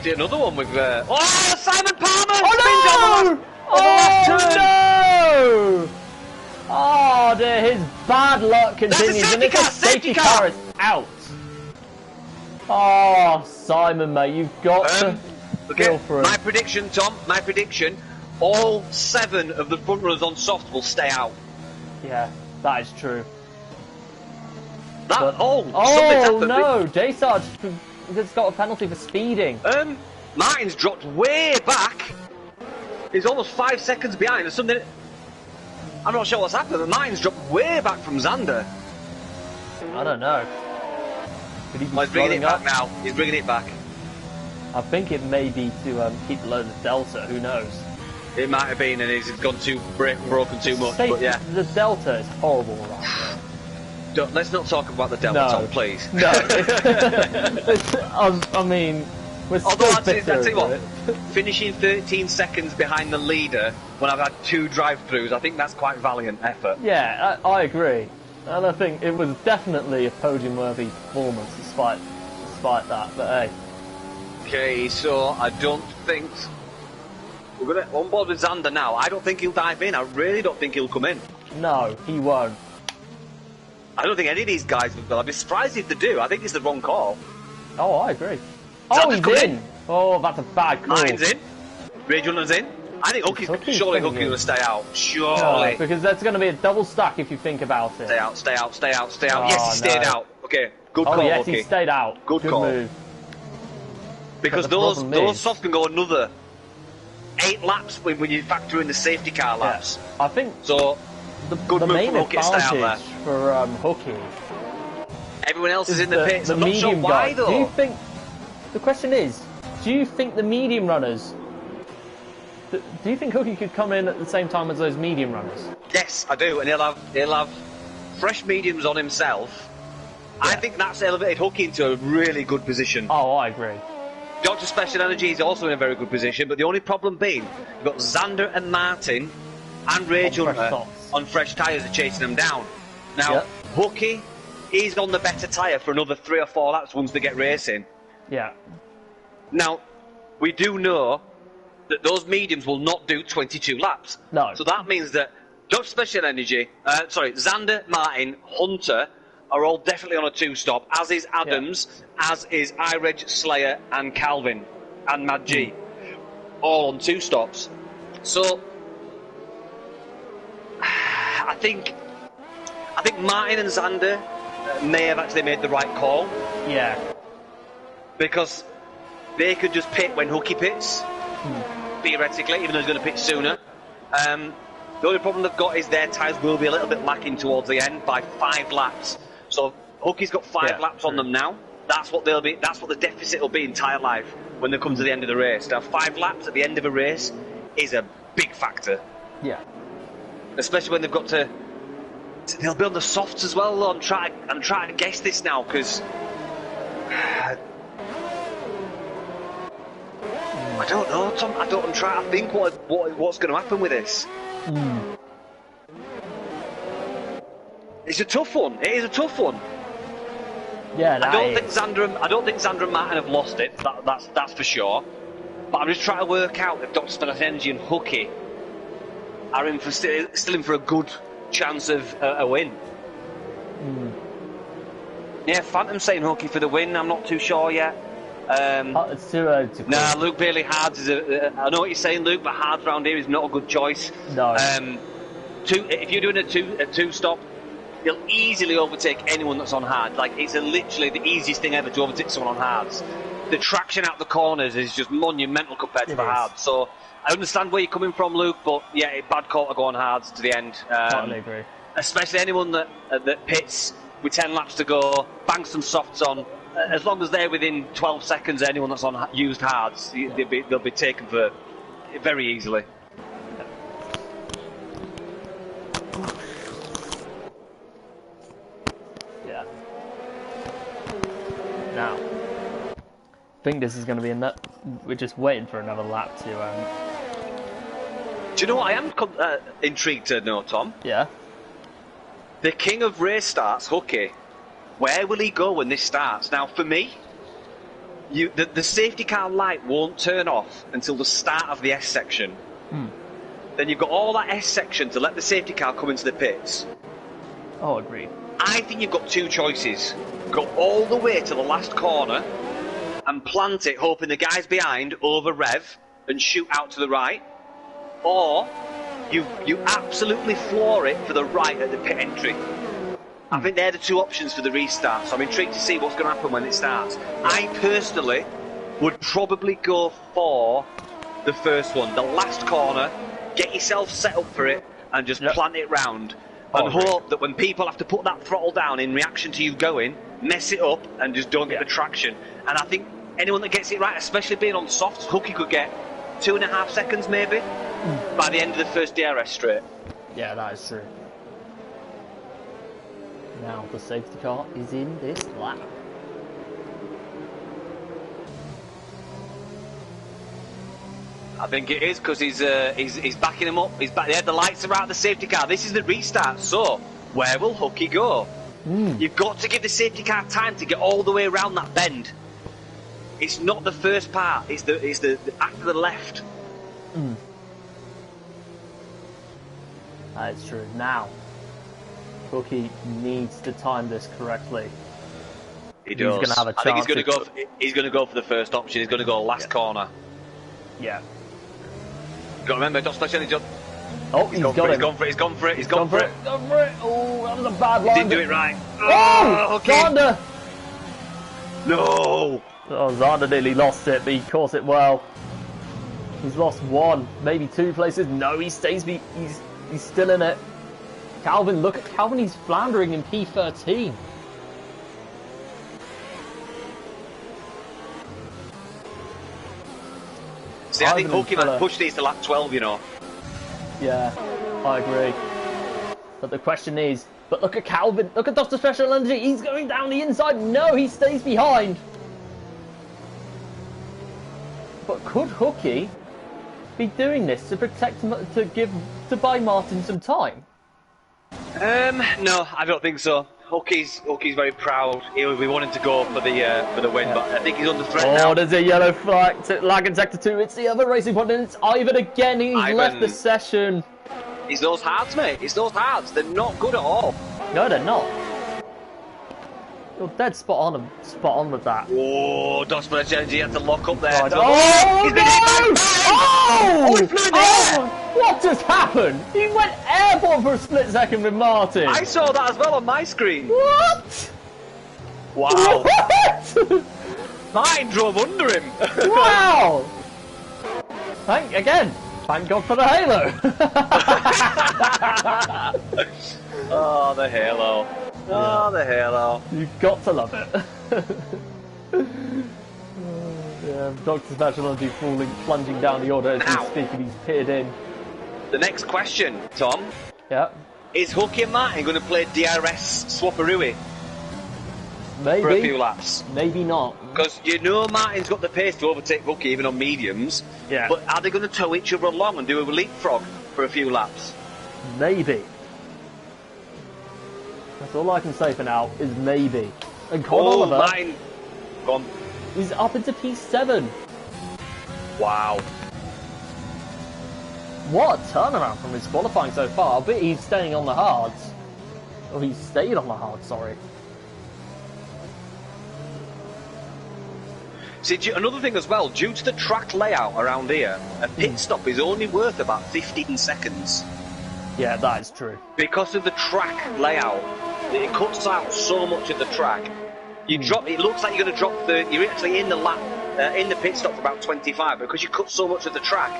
See another one with oh, Simon Palmer! Oh no! On the last turn. Oh no! Oh dear, his bad luck continues, and it's a safety car is out. Oh, Simon, mate, you've got to feel for him. My prediction, Tom. My prediction: all 7 of the front runners on soft will stay out. Yeah, that is true. That But, something's oh happened. no, J-Sarge has got a penalty for speeding. Martin's dropped way back. He's almost 5 seconds behind. There's something. I'm not sure what's happened, but Martin's dropped way back from Zander. I don't know. Could he be Well, he's bringing it slowing back up? now. He's bringing it back. I think it may be to keep low the delta. Who knows? It might have been, and he's gone broken too much. But yeah, The delta is horrible right let's not talk about the Delta, No. Tom, please. now. No. I mean, we're still Although I'd bitter say over what, it. finishing 13 seconds behind the leader when I've had 2 drive-throughs, I think that's quite valiant effort. Yeah, I agree. And I think it was definitely a podium-worthy performance despite that. But hey. Okay, so I don't think we're going to on board with Zander now. I don't think he'll dive in. I really don't think he'll come in. No, he won't. I don't think any of these guys will. I'd be surprised if they do. I think it's the wrong call. Oh, I agree. Zander's He's coming in. Oh, that's a bad call. Martin's in. Rage Runner's in. I think Hookie's surely coming Hookie's in. going to stay out. No, Surely. because that's going to be a double stack if you think about it. Stay out, stay out, stay out, stay out. Oh, Yes, he stayed no. out. Okay, good Oh call, yes, Hookie. he stayed out. Good call. move. Because But the those problem is- softs can go another 8 laps when you factor in the safety car laps. I think So, good the move main from Hookie to stay out there. advantage for Hookie Everyone else is in the the, pits. the I'm not sure medium why guy. though. Do you think? The question is, do you think the medium runners? Do you think Hookie could come in at the same time as those medium runners? Yes, I do, and he'll have fresh mediums on himself. I Yeah. think that's elevated Hookie into a really good position. Oh, I agree. Dr. Special Energy is also in a very good position, but the only problem being you've got Zander and Martin and Rage On fresh Hunter softs. on fresh tyres are chasing them down. Now, Yep. Hookie, he's on the better tyre for another 3 or 4 laps once they get racing. Yeah. Now, we do know that those mediums will not do 22 laps. No. So that means that Dr. Special Energy, Zander, Martin, Hunter are all definitely on a 2-stop, as is Adams, as is iReg, Slayer, and Calvin, and Mad G. All on 2 stops. So I think Martin and Xander may have actually made the right call. Yeah. Because they could just pit when Hooky pits, theoretically, even though he's going to pit sooner. The only problem they've got is their tyres will be a little bit lacking towards the end by 5 laps. So Hooky's got 5 laps on them now. That's what they'll be. That's what the deficit will be in tyre life when they come to the end of the race. Now, 5 laps at the end of a race is a big factor. Yeah. Especially when they've got to. They'll be on the softs as well. Though. I'm trying to guess this now because. I don't know, Tom. I'm trying to think what's going to happen with this. It's a tough one. It is a tough one. Yeah, I don't think Xander and Martin have lost it. That's for sure. But I'm just trying to work out if Dr. Special Energy and Hooky are in for still in for a good chance of a win. Yeah, Phantom saying Hooky for the win. I'm not too sure yet. It's too early to call. Nah, Luke Bailey Hards is I know what you're saying, Luke, but Hards round here is not a good choice. No. If you're doing a two-stop, you'll easily overtake anyone that's on hard. Like, it's literally the easiest thing ever to overtake someone on hards. The traction out the corners is just monumental compared to the hards. So I understand where you're coming from, Luke, but yeah, bad call to go on hards to the end. Totally agree. Especially anyone that pits with 10 laps to go, bangs some softs on. As long as they're within 12 seconds, anyone that's on used hards, they'll be taken for very easily. Yeah. Now, I think this is going to be enough. We're just waiting for another lap to. Do you know what I am intrigued to know, Tom? Yeah. The king of race starts, Hooky. Where will he go when this starts? Now, for me, the safety car light won't turn off until the start of the S section. Then you've got all that S section to let the safety car come into the pits. Oh, agreed. I think you've got 2 choices. Go all the way to the last corner and plant it, hoping the guys behind over rev and shoot out to the right. Or you absolutely floor it for the right at the pit entry. I think they're the 2 options for the restart, so I'm intrigued to see what's going to happen when it starts. I personally would probably go for the first one, the last corner, get yourself set up for it, and just plant it round. And hope that when people have to put that throttle down in reaction to you going, mess it up and just don't get the traction. And I think anyone that gets it right, especially being on softs, Hooky could get 2.5 seconds maybe by the end of the first DRS straight. Yeah, that is true. Now the safety car is in this lap. I think it is because he's backing him up. Yeah, the lights are out of the safety car. This is the restart. So where will Hooky go? You've got to give the safety car time to get all the way around that bend. It's not the first part. It's the after the left. That is true. Now, Hooky needs to time this correctly. He does. He's going to have a chance. I think he's going to go for the first option. He's going to go last corner. Yeah. You've got to remember, not special energy. Oh, he's gone for it. Oh, that was a bad line. Didn't do it right. Oh, Xander! No! Oh, Xander nearly lost it, but he caught it well. He's lost 1, maybe 2 places. No, he stays. He's still in it. Calvin, look at Calvin. He's floundering in P13. See, I think Hooky might push these to lap 12, you know. Yeah, I agree. But the question is, but look at Calvin. Look at Dr. Special Energy. He's going down the inside. No, he stays behind. But could Hooky be doing this to protect him, to buy Martin some time? No, I don't think so. Hooky's very proud. He'll be wanting to go for the win, but I think he's under threat now. Oh, there's a yellow flag to lag in sector 2. It's the other racing point, and it's Ivan again. He's left the session. It's those hards, mate. It's those hards. They're not good at all. No, they're not. You're dead spot on with that. Oh, Dosman Energy had to lock up there. Right. Oh, He's no! Oh, he flew in the air! What just happened? He went airborne for a split second with Martin. I saw that as well on my screen. What? Wow. What? Mine drove under him. Wow. Thank God for the halo. Oh, the halo. Oh, the halo. You've got to love it. Yeah, Dr. Specialty plunging down the order as we speak, and he's pitted in. The next question, Tom. Yeah. Is Hooky and Martin going to play DRS Swapperooey Maybe. for a few laps? Maybe not. Because you know Martin's got the pace to overtake Hooky even on mediums. Yeah. But are they going to tow each other along and do a leapfrog for a few laps? Maybe. That's all I can say for now, is maybe. And Con Oliver, Martin. Go on. he's up into P7. Wow. What a turnaround from his qualifying so far, but he's staying on the hards. Or he's stayed on the hards, sorry. See, another thing as well, due to the track layout around here, a pit stop is only worth about 15 seconds. Yeah, that is true. Because of the track layout, it cuts out so much of the track. You drop. It looks like you're going to drop you're actually in the lap, in the pit stop for about 25, but because you cut so much of the track,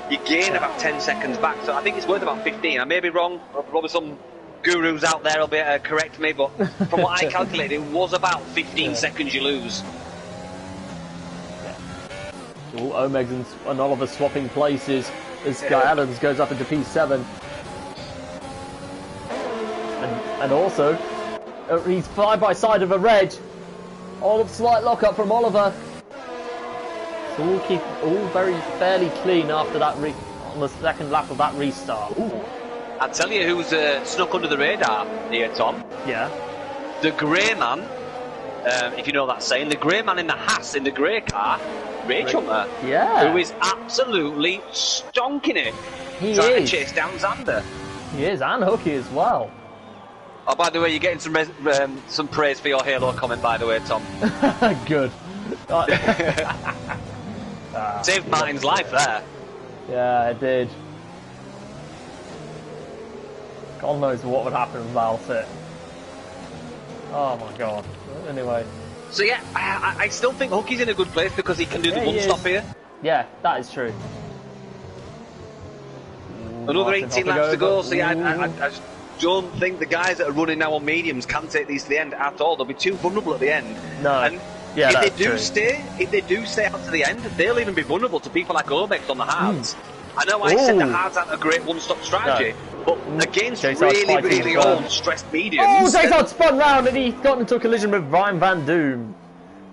you gain about 10 seconds back. So I think it's worth about 15. I may be wrong. Probably some gurus out there will be correct me, but from what I calculated, it was about 15 seconds you lose. All Omegs and Oliver swapping places as Sky Adams goes up into P7. And also, he's side by side of a red. Slight lock-up from Oliver. So all very fairly clean after that on the second lap of that restart. Ooh. I'll tell you who's snuck under the radar here, Tom. Yeah. The grey man, if you know that saying, the grey man in the Haas, in the grey car, Rage Hunter. Yeah. Who is absolutely stonking it. He trying is. to chase down Xander. He is, and Hooky as well. Oh, by the way, you're getting some praise for your Halo comment, by the way, Tom. Good. Saved Martin's life there. Yeah, it did. God knows what would happen without it. Oh my god. Anyway. So yeah, I still think Hooky's in a good place because he can do the one stop here. Yeah, that is true. Another 18 laps to go, so yeah, I just don't think the guys that are running now on mediums can take these to the end at all. They'll be too vulnerable at the end. No. And yeah, if they do stay out to the end, they'll even be vulnerable to people like Omex on the hards. I know I said the hards aren't a great one-stop strategy, but against really old, stressed mediums... Oh, Jason spun round and he got into a collision with Ryan Van Doom.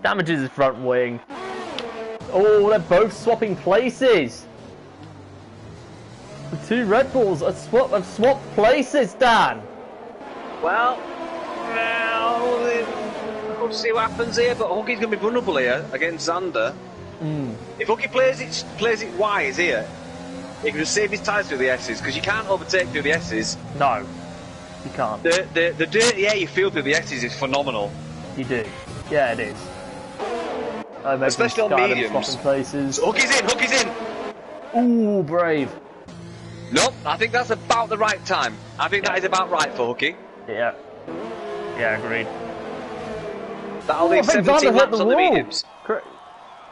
Damages his front wing. Oh, they're both swapping places. The two Red Bulls have swapped places, Dan. Well, we'll see what happens here, but Hooky's going to be vulnerable here against Xander. If Hooky plays it wise here, he can just save his tyres through the S's, because you can't overtake through the S's. No, you can't. The dirty air you feel through the S's is phenomenal. You do. Yeah, it is. Especially on mediums. Places. So Hooky's in! Ooh, brave. Nope, I think that's about the right time. I think that is about right for Hooky. Yeah. Yeah, agreed. That'll leave 17 laps on the mediums. Correct.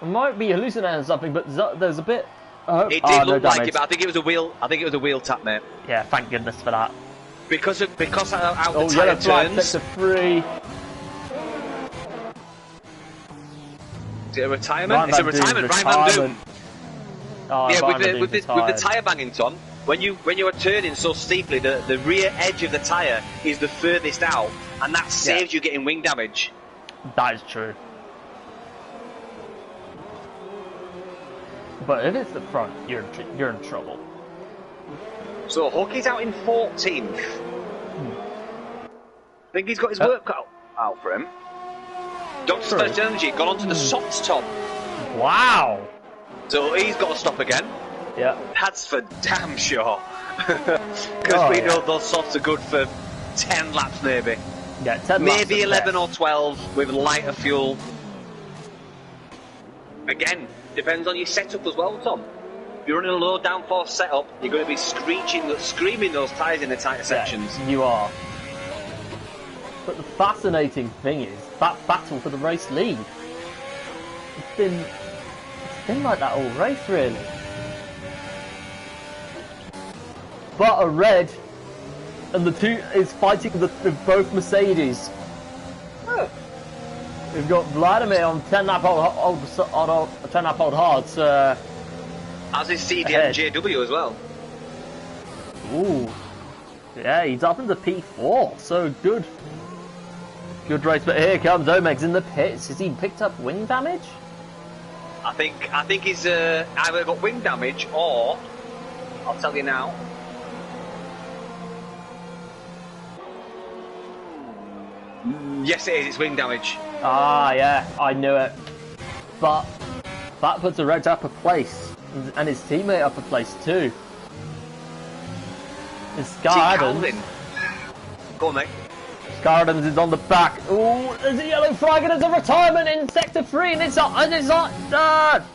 I might be hallucinating something, but there's a bit... It did look like it, but I think it was a wheel. I think it was a wheel tap, mate. Yeah, thank goodness for that. Because how the tyre turns. Sector 3. Is it a retirement? It's a retirement. Ryan Van Doom. Oh, yeah, with the tyre banging, Tom. When you are turning so steeply, the rear edge of the tyre is the furthest out, and that saves you getting wing damage. That is true. But if it's the front, you're in trouble. So Hooky's out in 14th. I think he's got his work cut out for him. Dr. Special Energy gone onto the softs, Tom. Wow. So he's got to stop again. Yeah. That's for damn sure. Because we know those softs are good for 10 laps maybe. Yeah, 10 maybe laps 11 or 12 with lighter fuel. Again, depends on your setup as well, Tom. If you're running a low downforce setup, you're going to be screaming those tyres in the tighter sections. You are. But the fascinating thing is that battle for the race lead. It's been like that all race, really. But a red and the two is fighting with both Mercedes. Oh. We've got Vladimir on 10 lap old hards. As is CDMJW as well. Ooh. Yeah, he's up into P4, so good. Good race, but here comes Omegs in the pits. Has he picked up wing damage? I think he's either got wing damage or, I'll tell you now. Yes, it is. It's wing damage. Ah, yeah, I knew it. But that puts a red up a place, and his teammate up a place too. It's Scar Adams. Go on, mate. Scar Adams is on the back. Ooh, there's a yellow flag and there's a retirement in sector 3, and it's on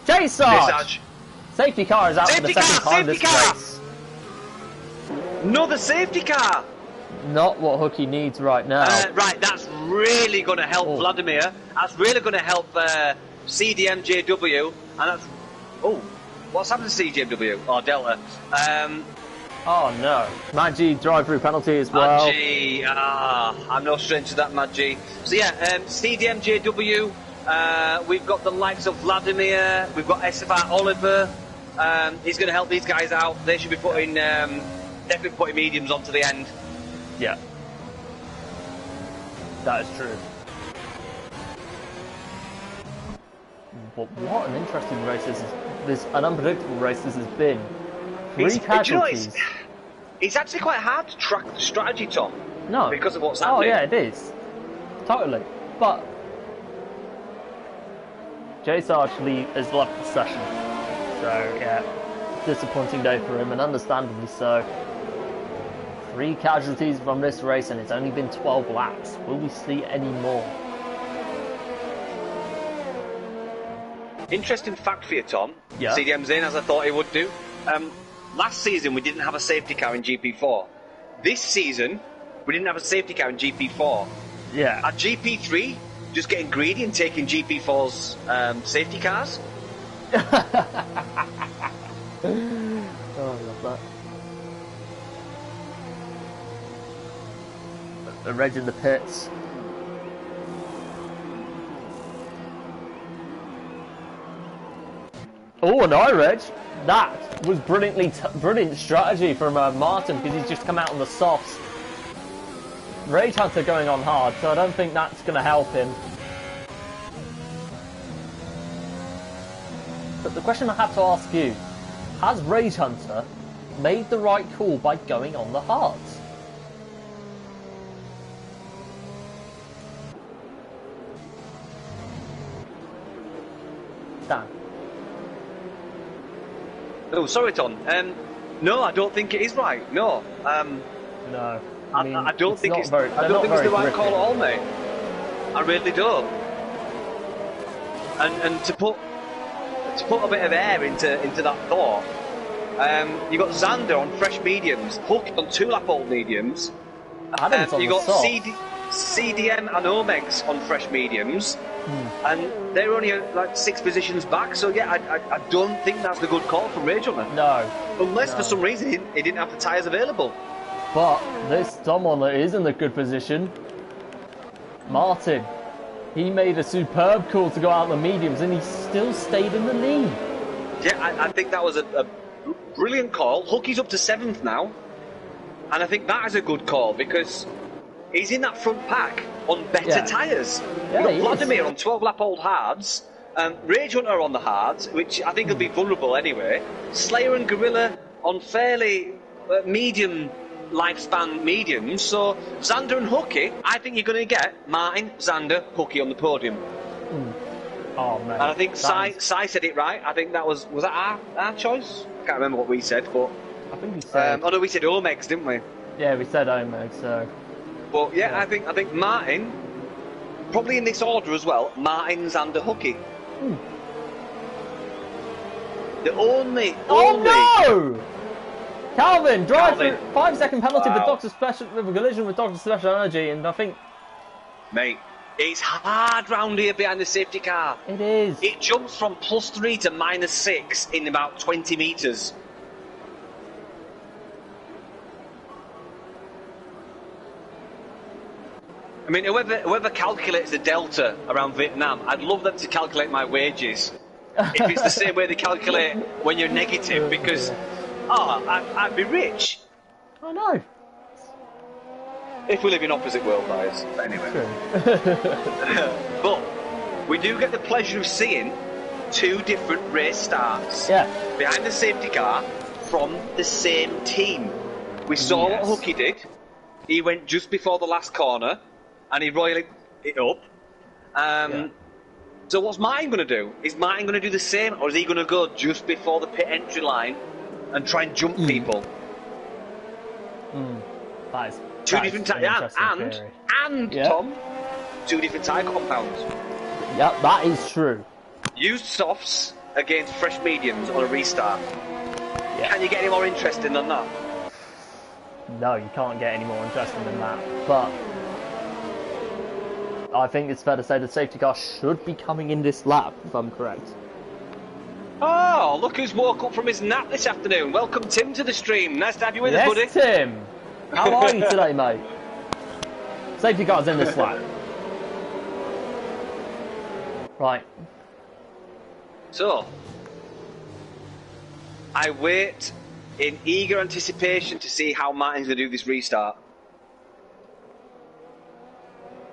J-Sarge. Safety car is out for the second time this race. Another safety car. Not what Hooky needs right now. Right, that's really going to help Vladimir. That's really going to help CDMJW. And that's... Oh, what's happened to CDMW? Oh, Delta. Oh no. Maggi drive-through penalty as well. Maggi, I'm no stranger to that, Maggi. So yeah, CDMJW, we've got the likes of Vladimir, we've got SFR Oliver. He's going to help these guys out. They should be putting, definitely putting mediums onto the end. Yeah. That is true. But what an interesting race an unpredictable race this has been. Three casualties. You know, it's actually quite hard to track the strategy, Tom. No. Because of what's happening. Oh yeah, it is. Totally. But J-Sarge has left the session. So yeah, disappointing day for him, and understandably so. 3 casualties from this race, and it's only been 12 laps. Will we see any more? Interesting fact for you, Tom. Yeah. CDM's in, as I thought he would do. Last season, we didn't have a safety car in GP4. This season, we didn't have a safety car in GP4. Yeah. At GP3, just getting greedy and taking GP4's safety cars. Oh, I love that. The Reg in the pits. Oh, an I-Reg. That was brilliant strategy from Martin, because he's just come out on the softs. Rage Hunter going on hard, so I don't think that's going to help him. But the question I have to ask you, has Rage Hunter made the right call by going on the hards? Dan. Oh, sorry, Tom. No, I don't think it is right. No. No. I don't think it's. I don't think it's the right call at all, mate. I really don't. And to put a bit of air into that thought, you got Xander on fresh mediums, Hook on 2-lap-old mediums. You got CDM and Omegs on fresh mediums. And they're only like 6 positions back, so yeah, I don't think that's the good call from Rage Hunter. No. Unless for some reason he didn't have the tyres available. But there's someone that is in a good position. Martin. He made a superb call to go out the mediums, and he still stayed in the lead. Yeah, I think that was a brilliant call. Hookie's up to 7th now, and I think that is a good call because he's in that front pack on better tyres. Yeah, You've got Vladimir on 12-lap-old hards, Rage Hunter on the hards, which I think will be vulnerable anyway. Slayer and Gorilla on fairly medium lifespan mediums. So Xander and Hookie, I think you're going to get Martin, Xander, Hookie on the podium. Oh man! And I think Sai said it right. I think that was that our choice? I can't remember what we said, but I think we said. oh no, we said Omegs, didn't we? Yeah, we said Omeg. So But yeah, I think Martin, probably in this order as well, Martin's and a Hooky. The only... no! Calvin, drive Calvin. through 5-second penalty Wow. with a collision with Dr. Special Energy, and I think... Mate, it's hard round here behind the safety car. It is. It jumps from +3 to -6 in about 20 metres. I mean, whoever calculates the delta around Vietnam, I'd love them to calculate my wages. If it's the same way they calculate when you're negative, because, I'd be rich. I know. If we live in opposite world, guys. But anyway. But we do get the pleasure of seeing 2 different race starts. Yeah. Behind the safety car from the same team. We saw what Hooky did. He went just before the last corner and he roiled it up. So what's Martin going to do? Is Martin going to do the same, or is he going to go just before the pit entry line and try and jump people? That is 2 different tyres, and Tom, 2 different tyre compounds. Yep, that is true. Used softs against fresh mediums on a restart. Yeah. Can you get any more interesting than that? No, you can't get any more interesting than that. But I think it's fair to say the safety car should be coming in this lap, if I'm correct. Oh, look who's woke up from his nap this afternoon. Welcome, Tim, to the stream. Nice to have you with us, buddy. Yes, Tim. How are you today, mate? Safety car's in this lap. Right. So, I wait in eager anticipation to see how Martin's going to do this restart.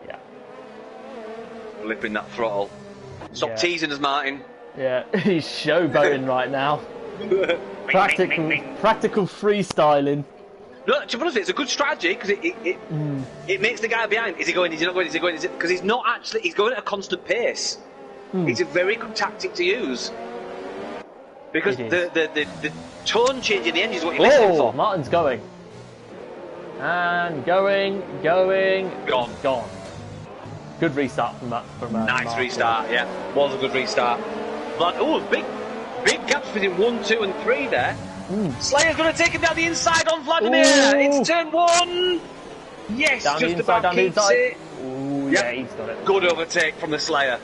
Yeah. Flipping that throttle. Stop teasing us, Martin. Yeah, he's showboating right now. Practical freestyling. No, to be honest, it's a good strategy because it makes the guy behind. Is he going? Is he not going? Is he going? Is it? Because he's not actually. He's going at a constant pace. It's a very good tactic to use because the tone change in the engine is what you're listening for. Martin's going. And going. Gone. Good restart from that. Nice Martin. restart, yeah. Was a good restart. But big gaps between 1, 2, and 3 there. Slayer's going to take him down the inside on Vladimir. It's turn 1. Yes, down just inside, about keeps it. Ooh, yeah, he's got it. Good overtake from the Slayer.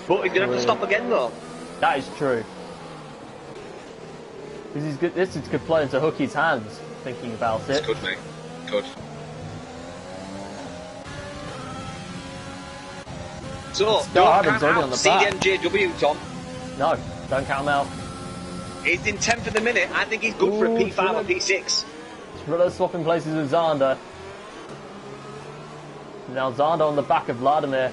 But he's going to have to stop again, though. That is true. This is good play into Hooky's hands, thinking about it. It's good, mate. Good. So, don't count out CDMJW, Tom. No, don't count him out. He's in 10th at the minute. I think he's good for a P5 or P6. Thriller swapping places with Zander. Now Zander on the back of Vladimir.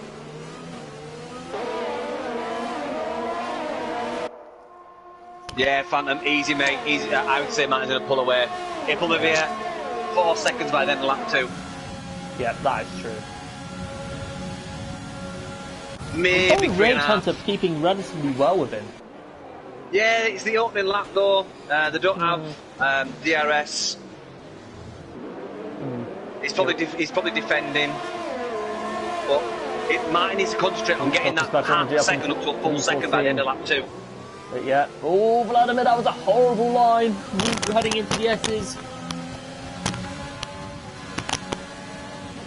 Yeah, Phantom, easy, mate. Easy. I would say Martin's going to pull away. He'll pull away 4 seconds by the end of lap 2. Yeah, that is true. Maybe 3.5. Hunter keeping relatively well with him. Yeah, it's the opening lap though. They don't have DRS. He's probably defending, but Martin needs to concentrate on getting that half a second up to a full second by the end of lap 2. But yeah, Vladimir, that was a horrible line. Heading into the S's.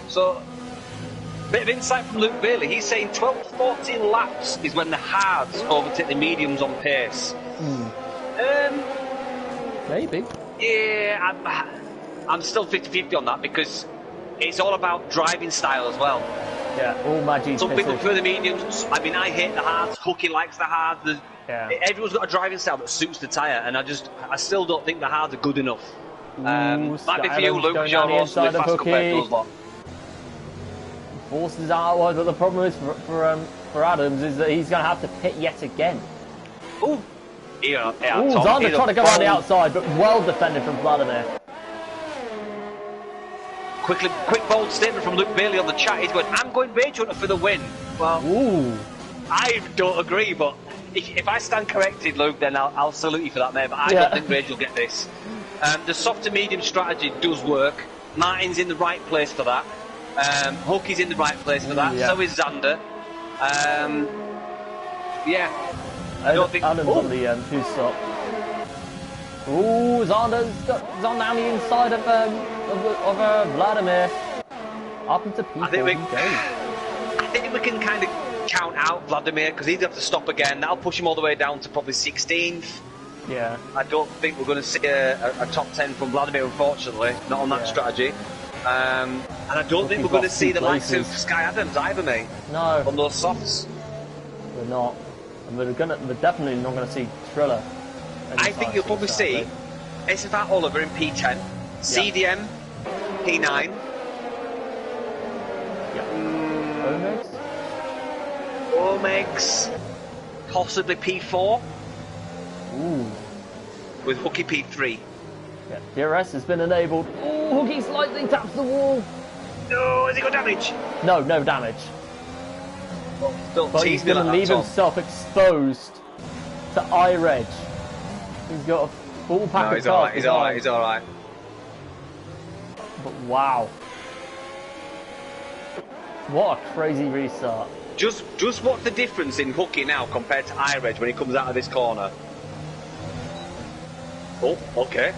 So, bit of insight from Luke Bailey. He's saying 12 to 14 laps is when the hards overtake the mediums on pace. Maybe. Yeah, I'm still 50-50 on that because it's all about driving style as well. Yeah, all Magi's Some people prefer the mediums. I mean, I hate the hards. Hooky likes the hards. Everyone's got a driving style that suits the tyre, and I still don't think the hards are good enough. Might be for you, Luke, because you're also fast compared to those lot. Forces outward, but the problem is for Adams is that he's going to have to pit yet again. Ooh, Zander trying to go on the outside, but well defended from Vladimir. Quick bold statement from Luke Bailey on the chat. He's going, I'm going Rage Hunter for the win. Well, I don't agree, but if I stand corrected, Luke, then I'll salute you for that, mate. But I don't think Rage will get this. The soft to medium strategy does work. Martin's in the right place for that. Hookie's in the right place for that. Yeah. So is Xander. Yeah. I don't think... Adam's on the two stop. Ooh, Xander's on down the inside of Vladimir. Up into P4. I think we can kind of count out Vladimir because he'd have to stop again. That'll push him all the way down to probably 16th. Yeah. I don't think we're going to see a top 10 from Vladimir, unfortunately. Not on that strategy. And I don't think we're going to see the likes of Sky Adams either, mate. No. On those softs. We're not. And we're definitely not going to see Triller. I think you'll probably see Esafat Oliver in P10, CDM P9. Yeah. Omegs, possibly P4. Ooh. With Hookie P3. Yeah, DRS has been enabled. Ooh, Hookie slightly taps the wall. No, has he got damage? No damage. But he's going to leave himself exposed to iReg. He's got a full pack of cars. He's alright. But wow. What a crazy restart. Just what's the difference in Hookie now compared to iReg when he comes out of this corner? Oh, okay.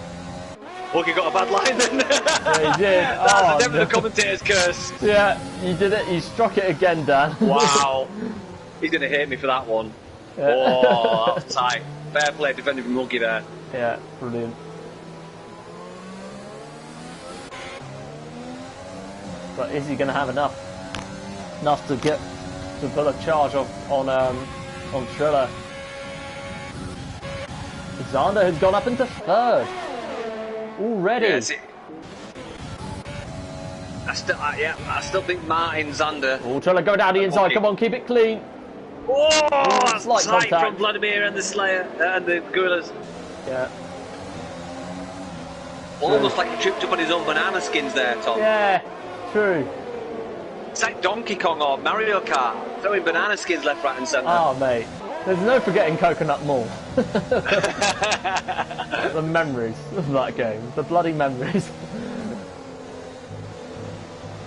Hookie got a bad line then. Yeah, he did. That's definitely the commentator's curse. Yeah, you did it. You struck it again, Dan. Wow. He's going to hate me for that one. Yeah. Oh, that was tight. Fair play defending from Hookie there. Yeah, brilliant. But is he going to have enough to put a charge on Triller? Xander has gone up into third already. Yes, I still think Martin's under. Oh, Triller, go down the inside. Come on, keep it clean. Oh, slight tight contact from Vladimir and the Slayer and the Gorillas. Yeah. Almost like he tripped up on his own banana skins there, Tom. Yeah, true. It's like Donkey Kong or Mario Kart, throwing banana skins left, right and centre. Oh, mate. There's no forgetting Coconut Mall. The memories of that game. The bloody memories.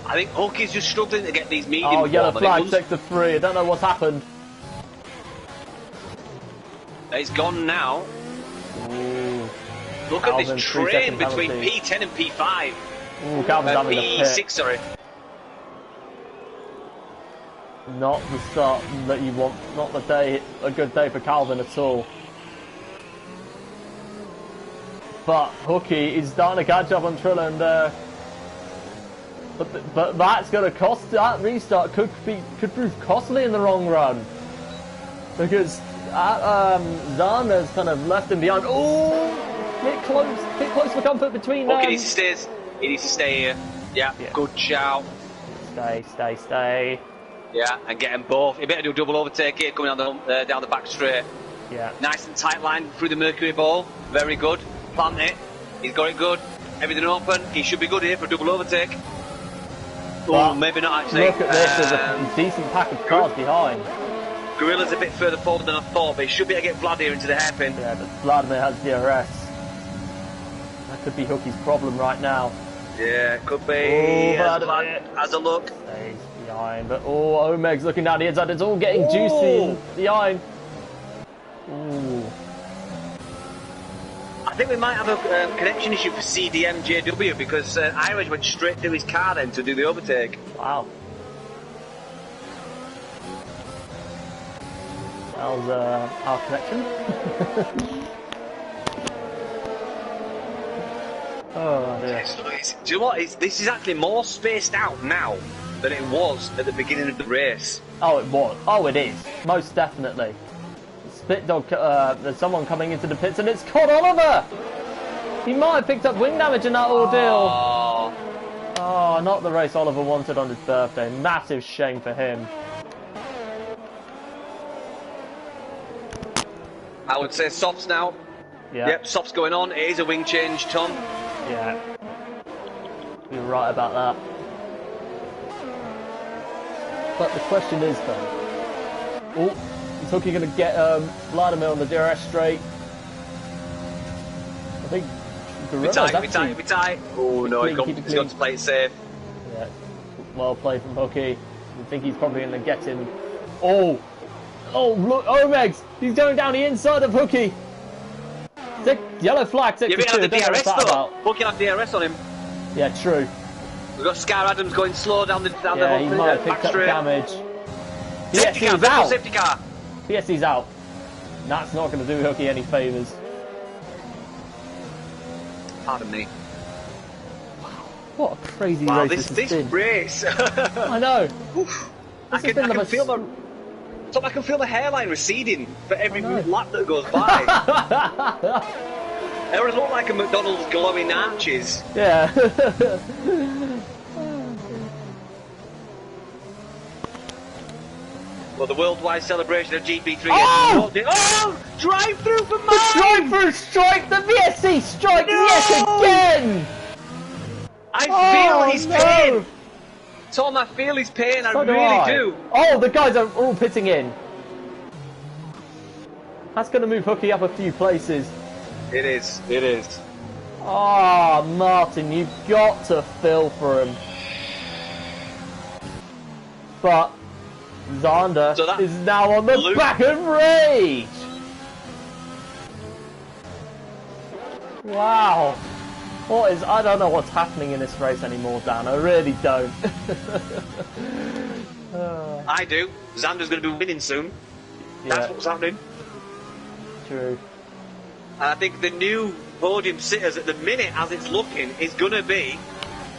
I think Hookie's just struggling to get these medium yellow flag, sector 3. I don't know what's happened. He's gone now. Ooh. Look at this train between P10 and P5. Ooh, Calvin's having a pit. P6, sorry. Not the start that you want, not a good day for Calvin at all. But Hookie is starting to catch up on Triller, and but that's going to cost. That restart could prove costly in the long run, because Xander's kind of left him behind. Oh, bit close for comfort between them. Hookie needs to stay here. Yeah. Good shout. Stay. Yeah, and get them both. You better do a double overtake here, coming down the back straight. Yeah. Nice and tight line through the Mercury ball. Very good. Plant it. He's got it good. Everything open. He should be good here for a double overtake. Oh, maybe not actually. Look at this. There's a decent pack of cars behind. Gorilla's a bit further forward than I thought, but he should be able to get Vlad here into the hairpin. Yeah, but Vladimir has DRS. That could be Hookie's problem right now. Yeah, it could be. Vladimir has a look. Stays behind, but Omeg's looking down the inside. It's all getting juicy behind. Ooh. I think we might have a connection issue for CDM JW because Irish went straight to his car then to do the overtake. Wow. That was our connection. Oh dear. Do you know what? This is actually more spaced out now than it was at the beginning of the race. Oh, it was. Oh, it is. Most definitely. Spit dog. There's someone coming into the pits, and it's Cod Oliver. He might have picked up wing damage in that ordeal. Oh, not the race Oliver wanted on his birthday. Massive shame for him. I would say softs now. Yeah. Yep, softs going on. It is a wing change, Tom. Yeah. You're right about that. But the question is, though. Is Hookie going to get Vladimir on the DRS straight? I think Be tight. Oh no, he's got to play it safe. Yeah, well played from Hooky. I think he's probably going to get him. Oh, look, Omegs! He's going down the inside of Hooky. Yellow flag. Yeah, we have the DRS though. Hooky have DRS on him. Yeah, true. We've got Scar Adams going slow down the he might have picked up damage. Safety car, out. Safety car. PSC's out. That's not going to do Hooky any favours. Pardon me. What a crazy race this has been. race. I know. I can feel the hairline receding for every lap that goes by. It would look like a McDonald's glowing arches. Yeah. Well, the worldwide celebration of GP3. Oh! Drive through for mine! The drive-through strike! The VSC strike yet again! I feel his pain! Tom, I feel his pain, I really do. Oh, the guys are all pitting in. That's going to move Hooky up a few places. It is. Ah, Martin, you've got to fill for him. But Zander is now on the back of Rage. Wow. I don't know what's happening in this race anymore, Dan. I really don't. I do. Zander's going to be winning soon. That's what's happening. True. And I think the new podium sitters at the minute, as it's looking, is going to be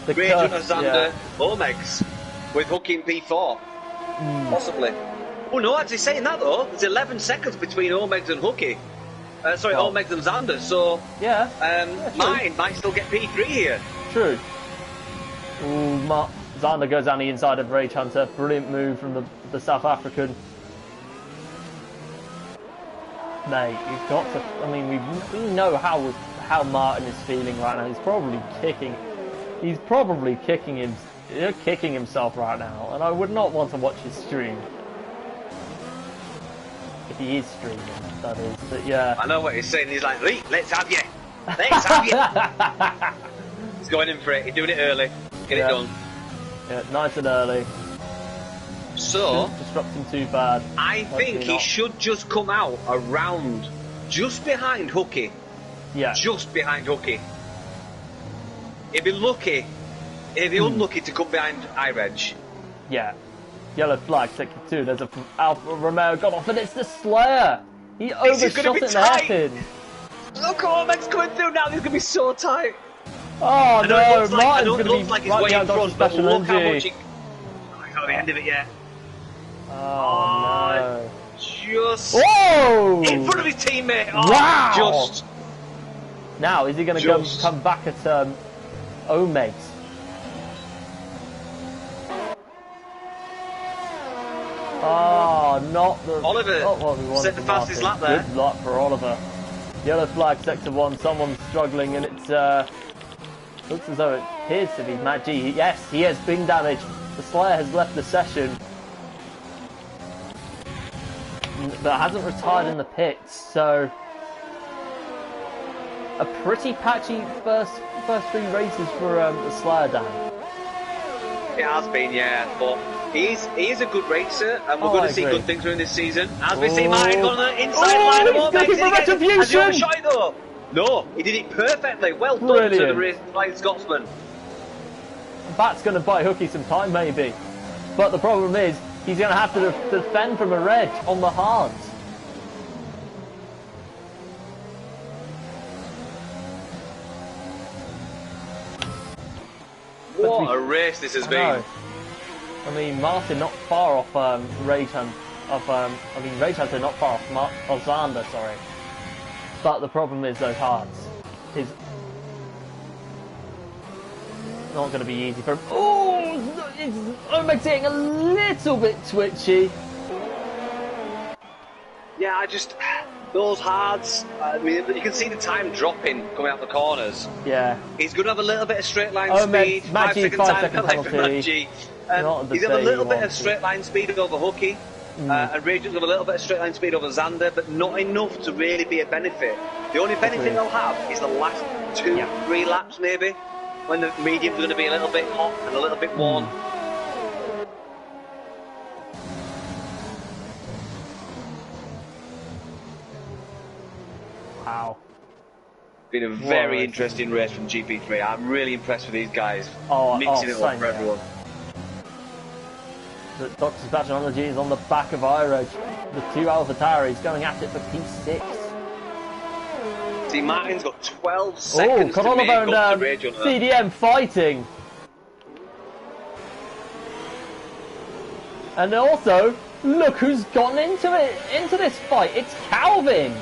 Rage Hunter, Zander, Omegs, with Hooky in P4. Possibly. Oh no, actually saying that though, there's 11 seconds between Omegs and Hooky. Omegs and Zander, so mine might still get P3 here. True. Ooh, Zander goes down the inside of Rage Hunter. Brilliant move from the South African. Mate, you've got to. I mean, we know how Martin is feeling right now. He's probably kicking himself right now, and I would not want to watch his stream. If he is streaming, that is. But yeah. I know what he's saying. He's like, let's have you. Let's have you. He's going in for it. He's doing it early. Get it done. Yeah, nice and early. So, disrupting too bad. I think he should just come out around, just behind Hooky. Yeah. Just behind Hooky. He'd be lucky. He'd be unlucky to come behind iReg. Yeah. Yellow flag, sector 2. There's a Alfa Romeo got off, and it's the Slayer. He overshot it in the hairpin. Look, Omeg's coming through now. He's going to be so tight. Oh no, Martin's going to be like right behind Dr. Special Energy. I got the end of it yet. Oh no. Just in front of his teammate. Wow. Now, is he going to come back at Omegs? Not Oliver what we wanted set the fastest lap there. Good luck for Oliver. Yellow flag, sector 1. Someone's struggling, and it looks as though it appears to be Matt G. Yes, he has been damaged. The Slayer has left the session, but hasn't retired in the pits. So a pretty patchy first 3 races for the Slayer, Dan. It has been, yeah, but he is a good racer, and we're going to see good things during this season. As we see Martin going on the inside line of Omegs. Has he overshot it though? No, he did it perfectly. Well done to the flying Scotsman. That's going to buy Hooky some time, maybe. But the problem is, he's going to have to defend from a reg on the hards. What a race this has been. I mean, Martin not far off Rage Hunter. Rage Hunter not far off Zander, sorry. But the problem is those hards. Is not going to be easy for him. Oh, Omeg's getting a little bit twitchy. Yeah, those hards, I mean, you can see the time dropping coming out the corners. Yeah. He's going to have a little bit of straight line speed. 5 second penalty. He's got a little bit of straight line speed over Hooky. And Rage will have a little bit of straight line speed over Zander, but not enough to really be a benefit. The only benefit they'll have is the last 2-3 laps maybe, when the medium's going to be a little bit hot and a little bit warm. Wow. Been a very interesting race from GP3. I'm really impressed with these guys. Mixing it up for everyone. The Doctor's Badge Technology is on the back of iReg. The two AlphaTauris going at it for P6. See, Martin's got 12 seconds to make and up to Rage on her. CDM fighting. And also, look who's gotten into this fight. It's Calvin.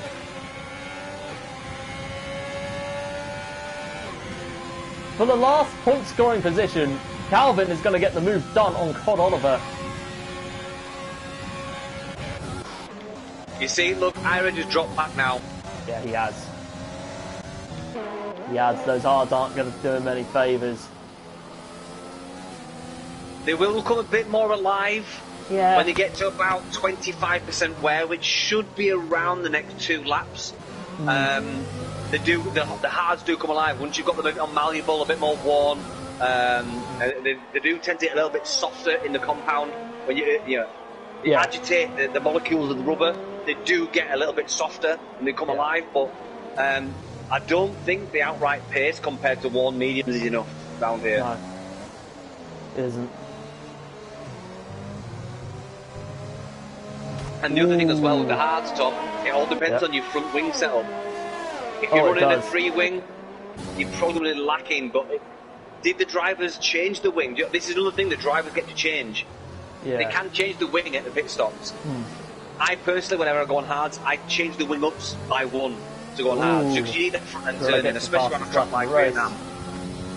For the last point scoring position, Calvin is going to get the move done on Cod Oliver. You see, look, Ira just dropped back now. Yeah, he has. He has. Those hards aren't going to do him any favours. They will become a bit more alive when they get to about 25% wear, which should be around the next 2 laps. The hards do come alive once you've got them a bit more malleable, a bit more worn. They do tend to get a little bit softer in the compound when you agitate the molecules of the rubber. They do get a little bit softer and they come alive, but I don't think the outright pace compared to worn mediums is enough down here. No, it isn't. And the other thing as well with the hards, Tom, it all depends on your front wing setup. If you're running a 3-wing, you're probably lacking, but did the drivers change the wing? This is another thing the drivers get to change. Yeah. They can change the wing at the pit stops. I personally, whenever I go on hards, I change the wing ups by 1 to go on hards, because you need a front end turning, especially on a track like VNM.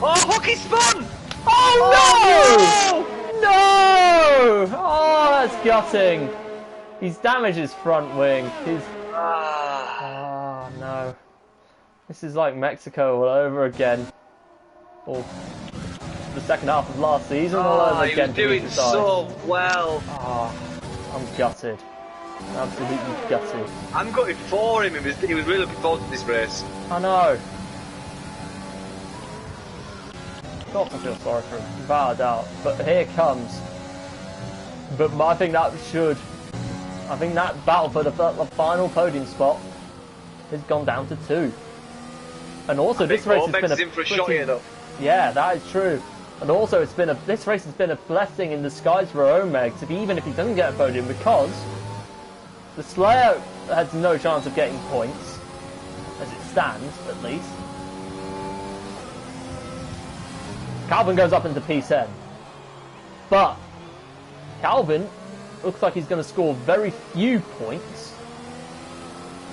Oh, Hockey spun! Oh, no! No! Oh, that's gutting. He's damaged his front wing. Oh, no. This is like Mexico all over again. Or the second half of last season all over again. He was doing so well. Oh, I'm gutted. Absolutely gutted. I'm gutted for him. He was really looking forward to this race. I know. Got to feel sorry for him, without a doubt. But here it comes. But I think that battle for the final podium spot has gone down to 2. And also, this race has been in for a shot here, though. Yeah, that is true. And also, this race has been a blessing in disguise for Omegs, even if he doesn't get a podium, because the Slayer has no chance of getting points, as it stands, at least. Calvin goes up into P10. But Calvin looks like he's going to score very few points.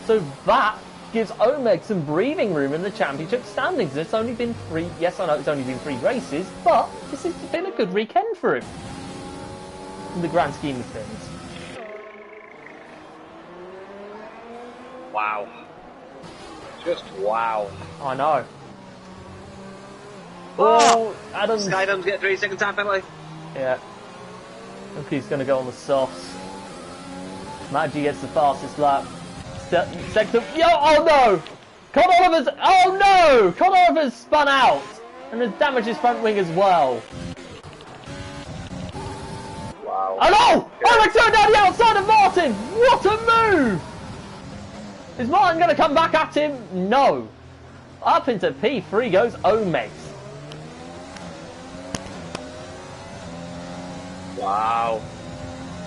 So that gives Omeg some breathing room in the championship standings. It's only been 3... Yes, I know it's only been 3 races, but this has been a good weekend for him. In the grand scheme of things. Wow. Just wow. I know. Oh, Adams get a 3-second time penalty. Yeah. Look, he's going to go on the softs. Maggi gets the fastest lap. Second. Oh no! Cod Oliver's. Oh no! Cod Oliver's spun out and has damaged his front wing as well. Wow. Oh no! Oh, they're turned down the outside of Martin! What a move! Is Martin going to come back at him? No. Up into P3 goes Omegs. Wow.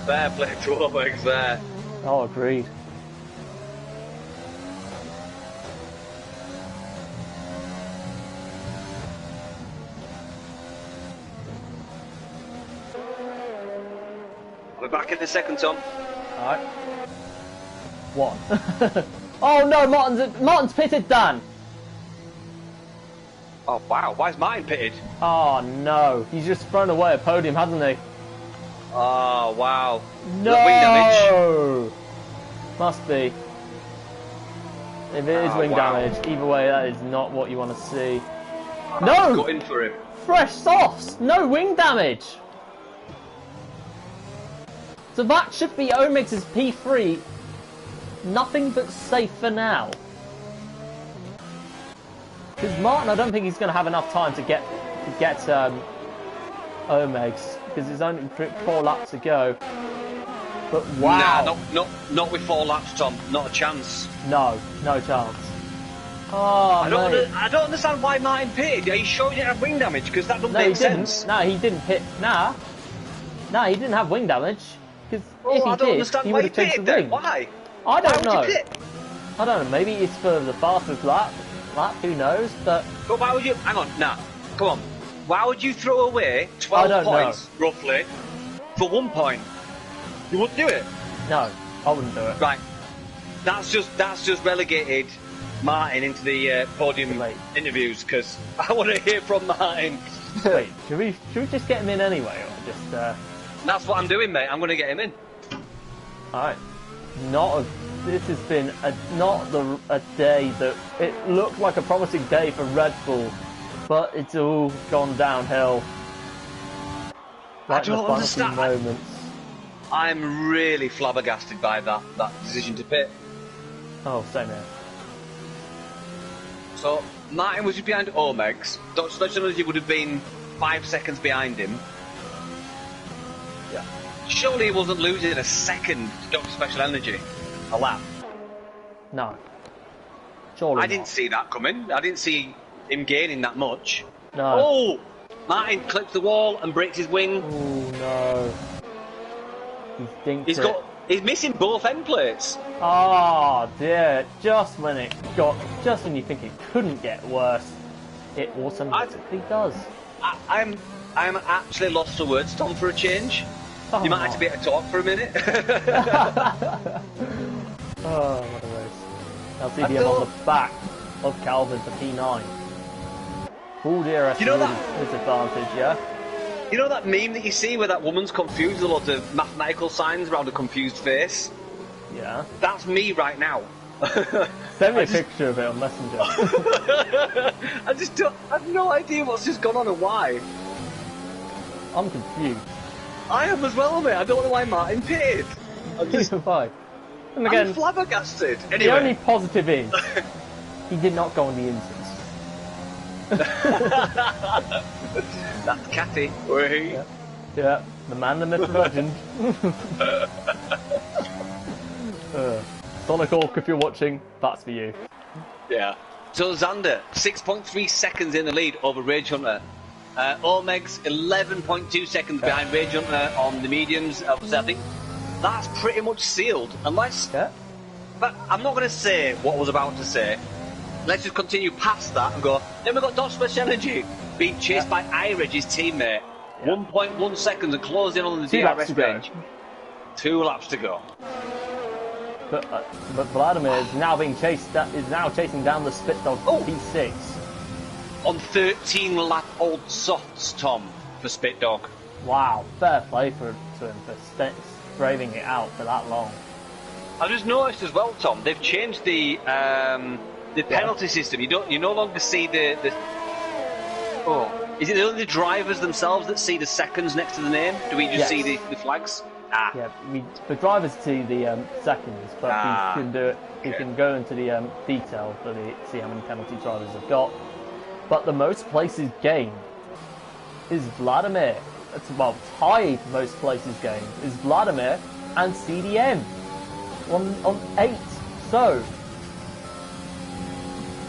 Fair play to Omegs there. Oh, agreed. We're back in the second, Tom. Alright. 1. Oh no, Martin's pitted, Dan. Oh wow, why is Martin pitted? Oh no, he's just thrown away a podium, hasn't he? Oh wow. No! Wing damage? Must be. If it is wing damage, either way, that is not what you want to see. No! Got in for him. Fresh softs! No wing damage! So that should be Omegs' P3. Nothing but safe for now. Because Martin, I don't think he's going to have enough time to get Omegs, because there's only 4 laps to go. But wow. Nah, not with 4 laps, Tom. Not a chance. No chance. Oh, I don't understand why Martin pitted. Are you sure he didn't have wing damage? Because that doesn't make sense. No, he didn't pit. Nah, he didn't have wing damage. Because if he did, he would have changed the wing. Why? I don't know. Why would you pit? I don't know. Maybe it's for the fastest lap. Who knows? But why would you? Hang on. Nah. Come on. Why would you throw away 12 points roughly for 1 point? You wouldn't do it. No, I wouldn't do it. Right. That's just relegated Martin into the podium interviews, because I want to hear from Martin. Wait, should we just get him in anyway, or just? That's what I'm doing, mate. I'm going to get him in. All right. This has been a day that it looked like a promising day for Red Bull, but it's all gone downhill. I don't understand. Moments. I'm really flabbergasted by that decision to pit. Oh, same here. So Martin was just behind Omegs. Dr. Energy would have been 5 seconds behind him. Yeah. Surely he wasn't losing a second to Dr. Special Energy a lap. No. Surely I didn't see that coming. I didn't see him gaining that much. No. Oh! Martin clips the wall and breaks his wing. Oh no. He's missing both end plates. Oh dear! Just when you think it couldn't get worse, it automatically does. I'm actually lost for words, Tom, for a change. Oh, you might have to be able to talk for a minute. Oh, what a waste. Now CDM on the back of Calvin for P9. Oh dear, that's disadvantage, yeah? You know that meme that you see where that woman's confused with a lot of mathematical signs around a confused face? Yeah. That's me right now. Send me a picture of it on Messenger. I have no idea what's just gone on and why. I'm confused. I am as well, mate. I don't know why Martin pitted. Why? And again, I'm flabbergasted. Anyway. The only positive is he did not go on the instance. That's Cathy. Yeah, the man, the myth, the legend. Sonic Orc, if you're watching, that's for you. Yeah. So Xander, 6.3 seconds in the lead over Rage Hunter. Omegs, 11.2 seconds behind Rage Hunter on the mediums. Obviously, I think that's pretty much sealed. Unless... Yeah. But I'm not going to say what I was about to say. Let's just continue past that and go. Then we've got Dot Special Energy being chased by iReg's teammate. 1.1 seconds and closing on the DRS range. 2 laps to go. But Vladimir is now chasing down the Spit Dog P6 on 13-lap-old softs, Tom, for Spit Dog. Wow, fair play to him for braving it out for that long. I just noticed as well, Tom, they've changed the penalty system. You no longer see the is it only the drivers themselves that see the seconds next to the name? Do we just see the flags? Yeah, the drivers see the seconds, but you can do it. You can go into the detail for see how many penalty drivers have got. But the most places gained is Vladimir. Tied most places gained is Vladimir and CDM on 8. So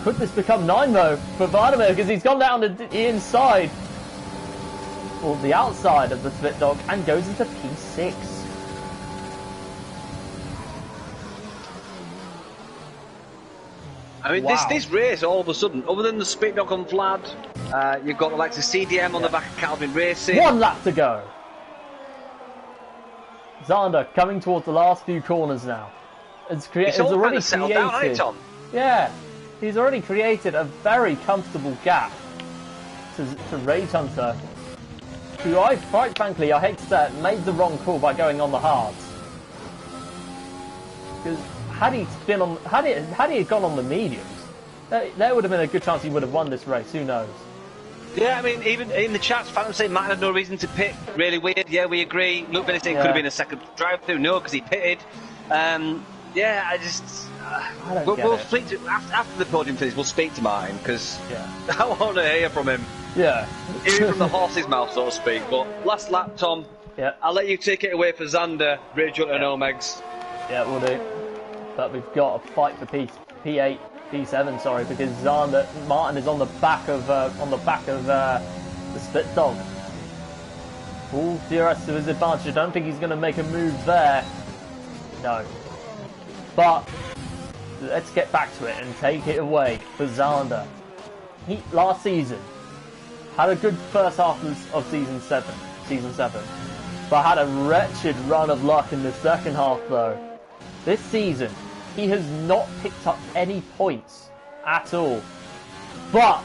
could this become 9 though for Vladimir, because he's gone down to the inside or the outside of the Spit Dog and goes into P6. I mean, this race, all of a sudden, other than the Spit Dog on Vlad, you've got the likes of CDM on the back of Calvin Racing. 1 lap to go. Xander coming towards the last few corners now. It's already settled down, hasn't it, Tom? Yeah, he's already created a very comfortable gap to Rage Hunter, who quite frankly, I hate to say it, made the wrong call by going on the hards. Because had he gone on the mediums, there would have been a good chance he would have won this race. Who knows? Yeah, I mean, even in the chat, fans say Matt had no reason to pit. Really weird. Yeah, we agree. Luke Benedict could have been a second drive-through. No, because he pitted. Yeah, I don't get we'll it. speak to after the podium finish. We'll speak to Martin because Yeah. I want to hear from him. Yeah. Hear it from the horse's mouth, so to speak. But last lap, Tom. Yeah. I'll let you take it away for Xander, Rage Hunter, and Omegs. Yeah, we'll do. But we've got a fight for P8, P7, sorry, because Martin is on the back of the split dog. Ooh, DRS to his advantage. I don't think he's going to make a move there. No. But let's get back to it and take it away for Xander. He last season had a good first half of season 7, but had a wretched run of luck in the second half though. This season, he has not picked up any points at all. But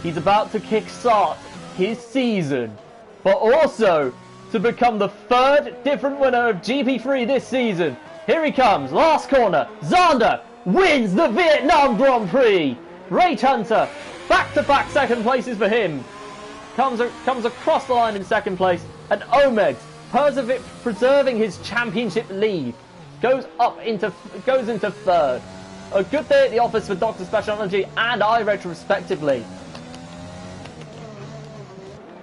he's about to kickstart his season, but also to become the third different winner of GP3 this season. Here he comes, last corner. Xander wins the Vietnam Grand Prix. Rage Hunter, back-to-back second places for him. Comes across the line in second place, and Omegs, preserving his championship lead, goes into third. A good day at the office for Dr. Special Energy and iReg respectively,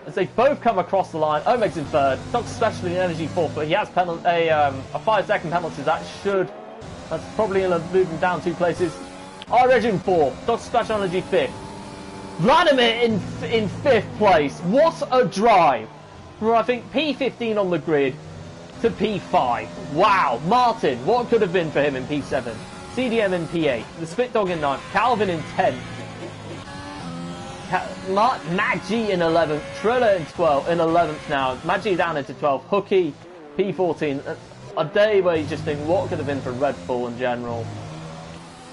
as they both come across the line. Omegs in third, Dr. Special Energy fourth, but he has a 5-second penalty. That's probably going to move him down 2 places. iReg in fourth, Dr. Special Energy fifth. Vladimir in 5th place. What a drive from, I think, P15 on the grid to P5. Wow. Martin, what could have been for him in P7? CDM in P8. The Spit Dog in 9th. Calvin in 10th. Maggi in 11th. Triller in 11th now. Maggi down into 12th. Hooky, P14. A day where you just think, what could have been for Red Bull in general?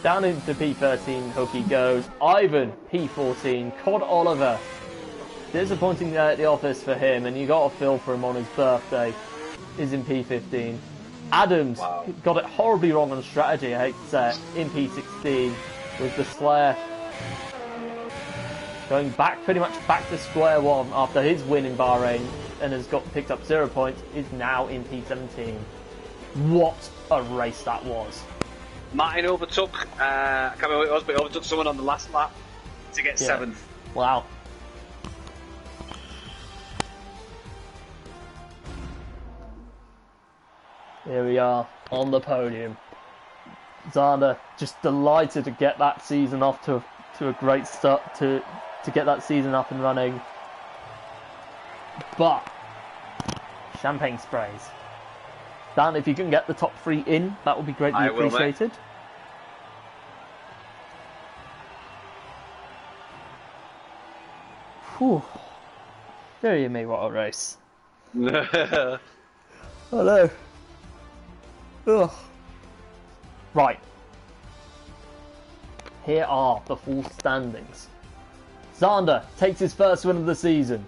Down into P13, Hooky goes. Ivan, P14. Cod Oliver. Disappointing there at the office for him, and you got to feel for him on his birthday. Is in P15. Adams got it horribly wrong on strategy, I hate to say it, in P16 with the Slayer. Going pretty much back to square one after his win in Bahrain and has picked up 0 points, is now in P17. What a race that was. Martin overtook, I can't remember what it was, but he overtook someone on the last lap to get 7th. Wow. Here we are on the podium. Xander just delighted to get that season off to a great start, to get that season up and running. But champagne sprays. Dan, if you can get the top 3 in, that would be greatly appreciated. Whew. Dear me, what a race. Hello. Ugh. Right. Here are the full standings. Xander takes his first win of the season.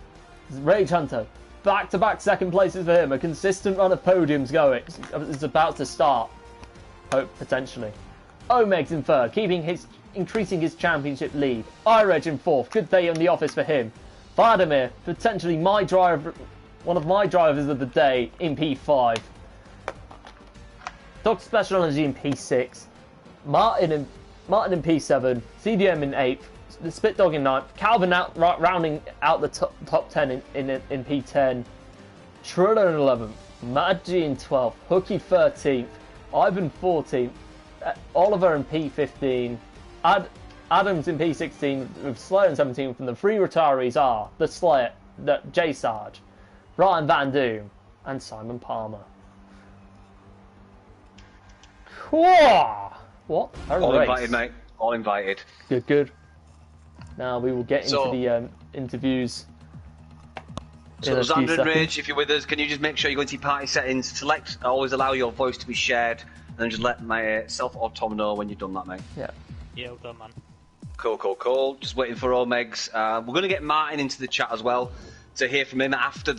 Rage Hunter, back-to-back second places for him. A consistent run of podiums going. It's about to start. Hope, potentially. Omegs in third, increasing his championship lead. iReg in fourth, good day in the office for him. Vladimir, potentially one of my drivers of the day, in P5. Dr. Special Energy in P6. Martin in P7. CDM in 8th. The Spit Dog in 9th. Calvin rounding out the top 10 in P10. Triller in 11th. Maggi in 12th. Hooky 13th. Ivan 14th. Oliver in P15. Adams in P16 with Slayer in 17th. And the 3 retirees are the Slayer, J Sarge, Ryan Van Doom, and Simon Palmer. What? All invited, mate. All invited. Good. Now we will get into the interviews. So Xander and Rage, if you're with us, can you just make sure you go into your party settings, select, always allow your voice to be shared, and then just let myself or Tom know when you've done that, mate. Yeah. Yeah, well done, man. Cool. Just waiting for Omegs. We're going to get Martin into the chat as well to hear from him after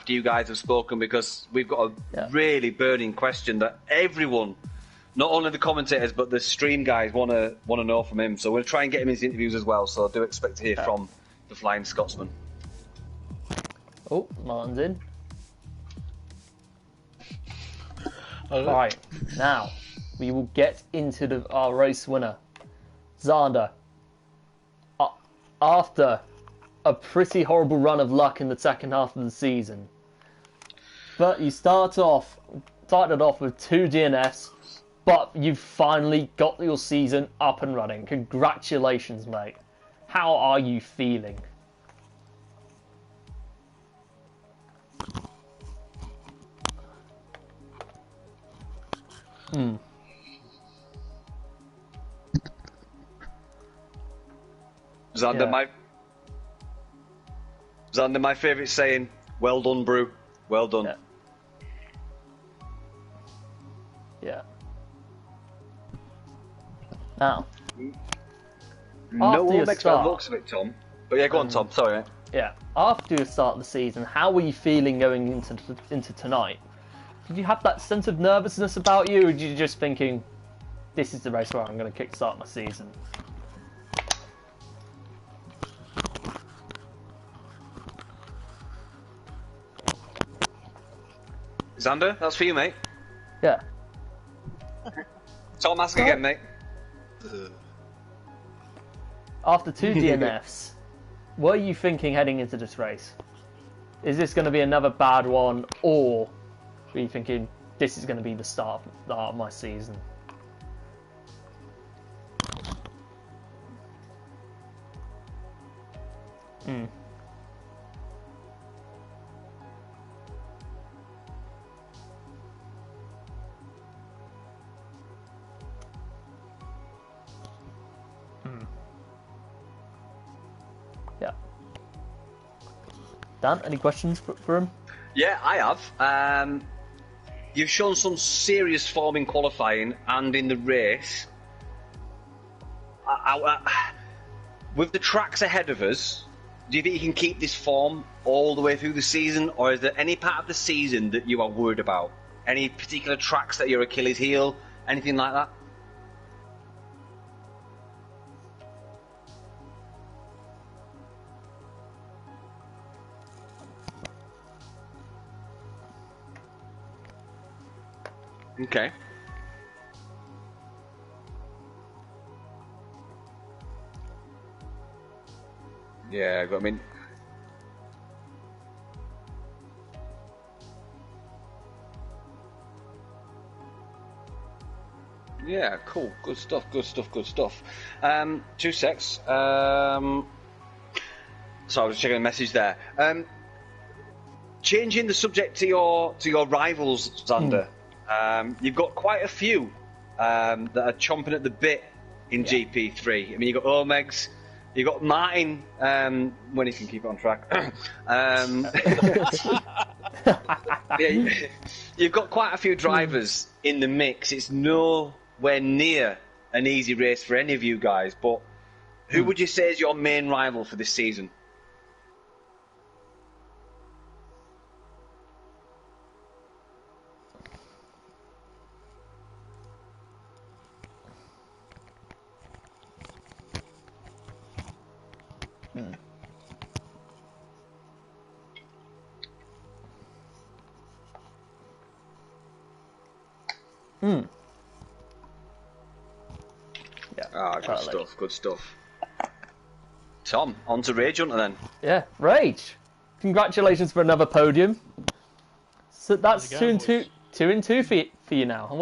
you guys have spoken, because we've got a really burning question that everyone, not only the commentators but the stream guys, want to know from him. So we'll try and get him into interviews as well. So do expect to hear from the Flying Scotsman. Oh, Martin's in. Right, now we will get into our race winner, Xander. After a pretty horrible run of luck in the second half of the season, but you started off with 2 DNFs, but you finally got your season up and running. Congratulations, mate. How are you feeling? Xander, my favourite saying, well done, Brew. Well done. Yeah. Now, no one makes bad looks of it, Tom. But yeah, go on, Tom. Sorry, mate. Yeah. After you start the season, how were you feeling going into tonight? Did you have that sense of nervousness about you, or were you just thinking, this is the race where I'm going to kickstart my season? Xander, that's for you, mate. Yeah. Tom, ask again, mate. After 2 DNFs, what are you thinking heading into this race? Is this going to be another bad one, or are you thinking this is going to be the start of my season? Yeah. Dan, any questions for him? Yeah, I have. You've shown some serious form in qualifying and in the race. With the tracks ahead of us, do you think you can keep this form all the way through the season, or is there any part of the season that you are worried about? Any particular tracks that are your Achilles heel? Anything like that? Okay. Yeah, I mean... Yeah, cool. Good stuff, good stuff, good stuff. 2 secs. So I was checking a message there. Changing the subject to your rivals, Xander. You've got quite a few that are chomping at the bit in GP3. I mean, you've got Omegs, you've got Martin, when he can keep it on track. Yeah, you've got quite a few drivers in the mix. It's nowhere near an easy race for any of you guys, but who would you say is your main rival for this season? Yeah. Good stuff, good stuff. Tom, on to Rage Hunter then. Yeah, Rage. Congratulations for another podium. So that's 2 and 2 for you now. And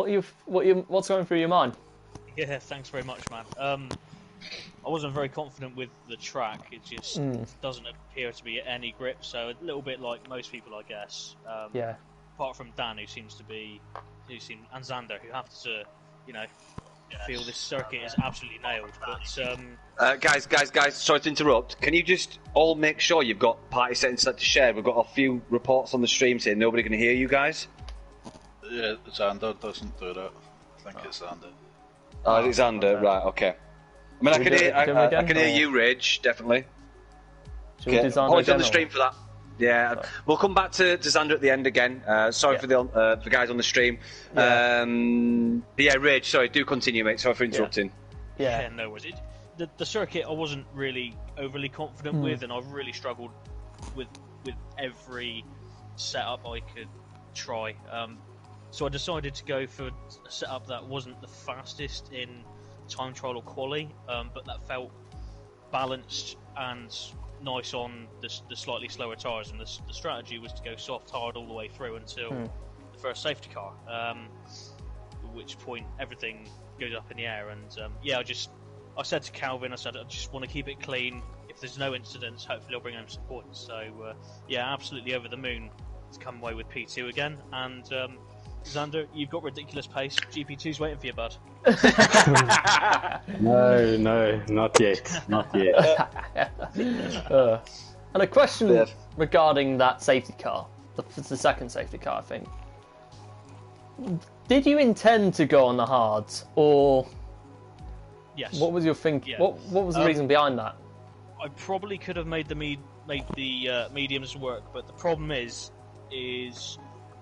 what's going through your mind? Yeah, thanks very much, man. I wasn't very confident with the track. It just doesn't appear to be at any grip. So a little bit like most people, I guess. Yeah. Apart from Dan, and Xander, who have to, feel this circuit is absolutely nailed. But guys, sorry to interrupt. Can you just all make sure you've got party settings set to share? We've got a few reports on the stream saying nobody can hear you guys. Yeah, Xander doesn't do that. I think it's Xander. Oh, it's Xander, right? Okay. I mean, I can hear you, Rage, definitely. Apologies on the stream for that. Yeah, we'll come back to Xander at the end again. Sorry for the guys on the stream. Yeah. But yeah, Rage, sorry, do continue, mate. Sorry for interrupting. Yeah, no worries. The circuit I wasn't really overly confident with, and I've really struggled with every setup I could try. So I decided to go for a setup that wasn't the fastest in time trial or quali, but that felt balanced and nice on the slightly slower tyres. And the strategy was to go soft hard all the way through until the first safety car, at which point everything goes up in the air. And I said to Calvin, I just want to keep it clean. If there's no incidents, hopefully I'll bring home some points. So absolutely over the moon to come away with P2 again. And Xander, you've got ridiculous pace. GP2's waiting for you, bud. No, not yet. Not yet. And a question regarding that safety car, the second safety car, I think. Did you intend to go on the hards, or yes? What was your thinking? Yeah. What was the reason behind that? I probably could have made the mediums work, but the problem is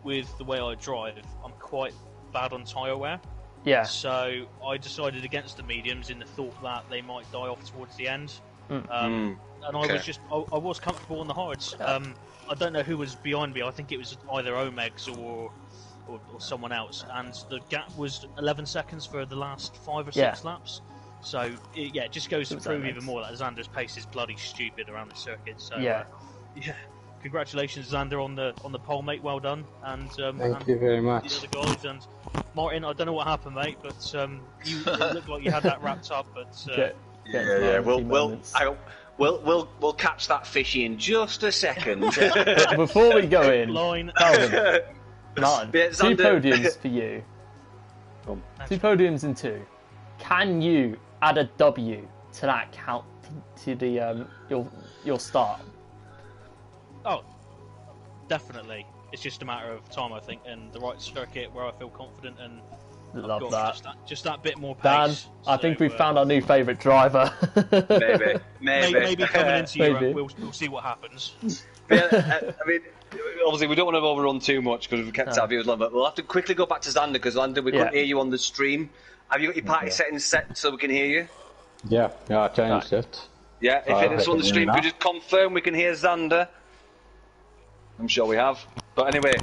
with the way I drive, I'm quite bad on tyre wear. Yeah. So I decided against the mediums in the thought that they might die off towards the end. And I was comfortable on the hards. I don't know who was behind me. I think it was either Omegs or someone else. And the gap was 11 seconds for the last 5 or 6 laps. So it just goes to prove even more that Xander's pace is bloody stupid around the circuit. So congratulations, Xander, on the pole, mate. Well done. And thank you very much. The other guys and Martin, I don't know what happened, mate, but you looked like you had that wrapped up. But We'll catch that fishy in just a second. Before we go in, Calvin, Martin, Yeah, 2 podiums for you. 2 podiums in 2. Can you add a W to that count to the your start? Oh, definitely. It's just a matter of time, I think, and the right circuit where I feel confident and Love that. Just that bit more pace. Dan, I think we've found our new favourite driver. Maybe coming into Europe, we'll see what happens. I mean, obviously we don't want to overrun too much because we've kept our viewers long, but we'll have to quickly go back to Xander because Xander, we couldn't hear you on the stream. Have you got your party settings set so we can hear you? Yeah, I changed it. Yeah, if it's on the stream, could you just confirm we can hear Xander? I'm sure we have. But anyway,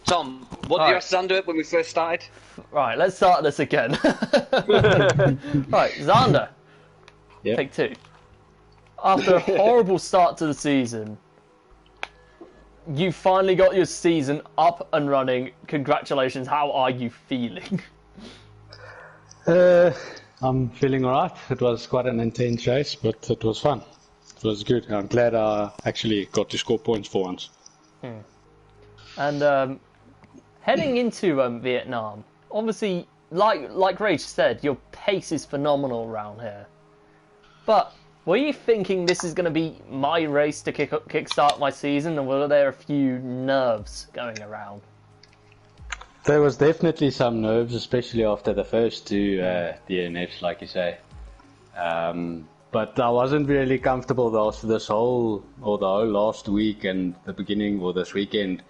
Tom, what did you ask Xander when we first started? Right, let's start this again. Right, Xander. Yep. Take 2. After a horrible start to the season, you finally got your season up and running. Congratulations. How are you feeling? I'm feeling alright. It was quite an intense race, but it was fun. It was good. I'm glad I actually got to score points for once. And heading into Vietnam, obviously, like Rage said, your pace is phenomenal around here. But were you thinking this is going to be my race to kickstart my season, or were there a few nerves going around? There was definitely some nerves, especially after the first 2 DNFs, like you say. But I wasn't really comfortable the whole last week and the beginning or this weekend.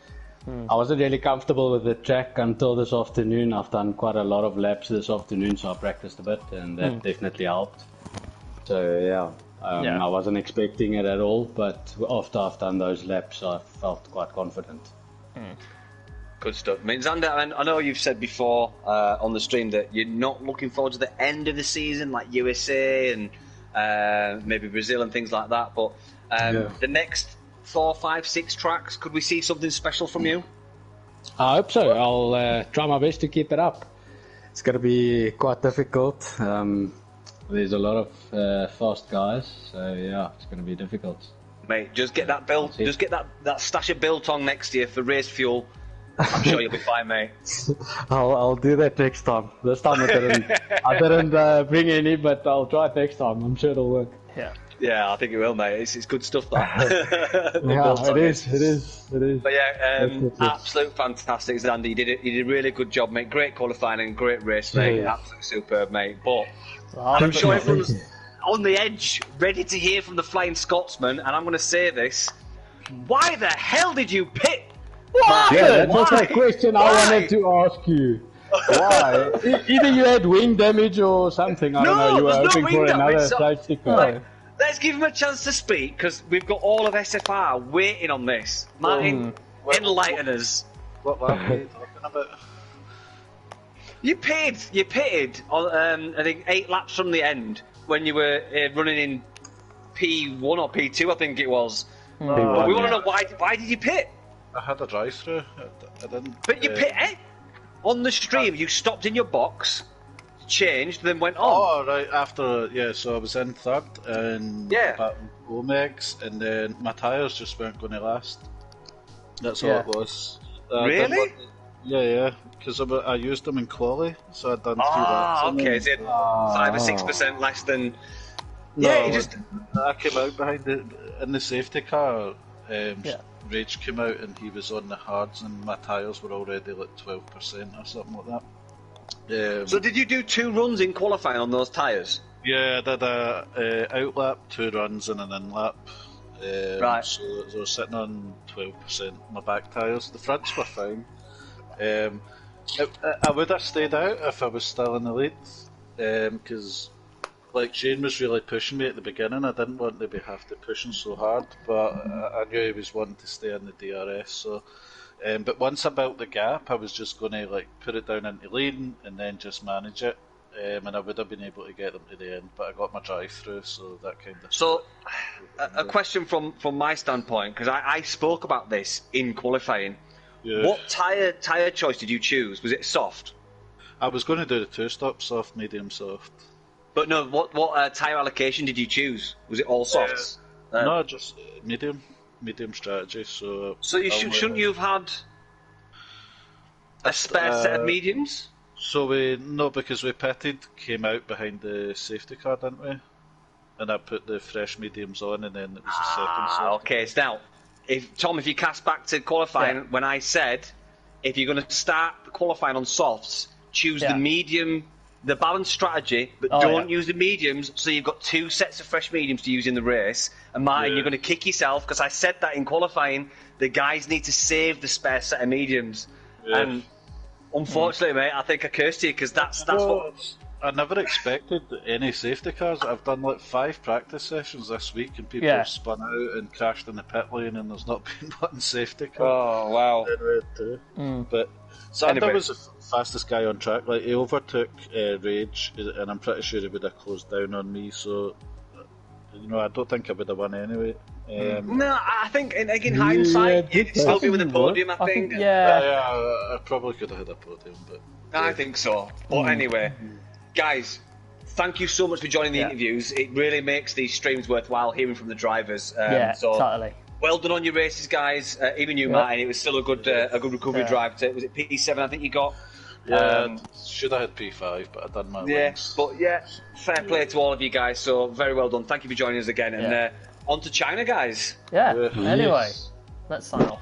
I wasn't really comfortable with the track until this afternoon. I've done quite a lot of laps this afternoon, so I practiced a bit, and that definitely helped. So I wasn't expecting it at all, but after I've done those laps, I felt quite confident. Good stuff. I mean, Xander, I know you've said before on the stream that you're not looking forward to the end of the season, like USA and maybe Brazil and things like that, but the next 4, 5, 6 tracks, could we see something special from you? I hope so. I'll try my best to keep it up. It's going to be quite difficult. There's a lot of fast guys, so it's going to be difficult. Mate, just get that just get that stash of biltong next to you for race fuel. I'm sure you'll be fine, mate. I'll do that next time. This time I didn't bring any, but I'll try it next time. I'm sure it'll work. Yeah, I think it will, mate. It's good stuff, that. It is. But absolute fantastic, Xander. You did a really good job, mate. Great qualifying and great race, mate. Absolutely superb, mate. But I'm sure everyone's on the edge, ready to hear from the Flying Scotsman, and I'm going to say this. Why the hell did you pit? That was a question I wanted to ask you. Why? Either you had wing damage or something. I don't know. You were hoping for another safety car. Let's give him a chance to speak, because we've got all of SFR waiting on this. Martin, enlighten us. What are you talking You pitted on I think 8 laps from the end when you were running in P1 or P2, I think it was. P1, But we want to yeah. know why did you pit? I had a drive-through. I didn't. But you pit on the stream. You stopped in your box, changed, then went on. Oh, right, after, so I was in third and Yeah. Omegs, and then my tyres just weren't going to last. That's all Yeah. it was. Really? Yeah, because I used them in quali, so I'd done 3 laps. on Okay, them. so 5 or 6% less than. No, Yeah, you just. I came out behind in the safety car. Yeah. Rage came out and he was on the hards, and my tyres were already like 12% or something like that. So did you do 2 runs in qualifying on those tyres? Yeah, I did a out lap, 2 runs, and an in lap. Right. So I was sitting on 12% my back tyres. The fronts were fine. I would have stayed out if I was still in the lead, because like Shane was really pushing me at the beginning. I didn't want to have to pushing so hard, but I knew he was wanting to stay in the DRS. So, but once I built the gap, I was just going to like put it down into lane and then just manage it. And I would have been able to get them to the end, but I got my drive through, so that kind of. So, a question from my standpoint, because I spoke about this in qualifying. Yeah. What tyre choice did you choose? Was it soft? I was going to do the 2-stop, soft, medium, soft. But no, what tyre allocation did you choose? Was it all softs? No, just medium strategy. So you shouldn't you have had a spare set of mediums? So because we pitted, came out behind the safety car, didn't we? And I put the fresh mediums on, and then it was the second safety. Okay, so now, if you cast back to qualifying, when I said if you're going to start qualifying on softs, choose the medium, the balanced strategy, but don't use the mediums, so you've got 2 sets of fresh mediums to use in the race. And Martin, you're going to kick yourself, because I said that in qualifying, the guys need to save the spare set of mediums. Yeah. And unfortunately, mate, I think I cursed you, because that's what... I never expected any safety cars. I've done like 5 practice sessions this week, and people have spun out and crashed in the pit lane, and there's not been one safety car. Oh, wow. But Sander was the fastest guy on track. Like, he overtook Rage, and I'm pretty sure he would have closed down on me. So, I don't think I would have won anyway. No, I think in hindsight, you'd still be with the podium. I think. I probably could have had a podium, but I think so. But anyway, guys, thank you so much for joining the interviews. It really makes these streams worthwhile hearing from the drivers. Totally. Well done on your races, guys. Even you, Martin. It was still a good recovery drive. Was it P7? I think you got. Should have had P5, but I done my wings. But fair play to all of you guys. So very well done. Thank you for joining us again. And on to China, guys. Anyway, let's sign off.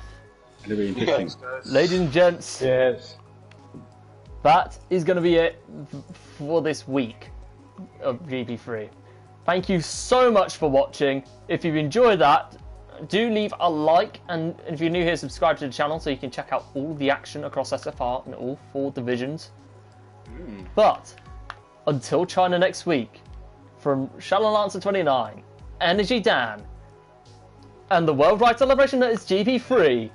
It'll be interesting. Ladies and gents, that is going to be it for this week of GP3. Thank you so much for watching. If you've enjoyed that, do leave a like, and if you're new here, subscribe to the channel so you can check out all the action across SFR in all 4 divisions. But until China next week, from Shallow Lancer 29, Energy Dan, and the worldwide celebration that is GP3,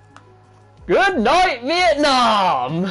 good night, Vietnam!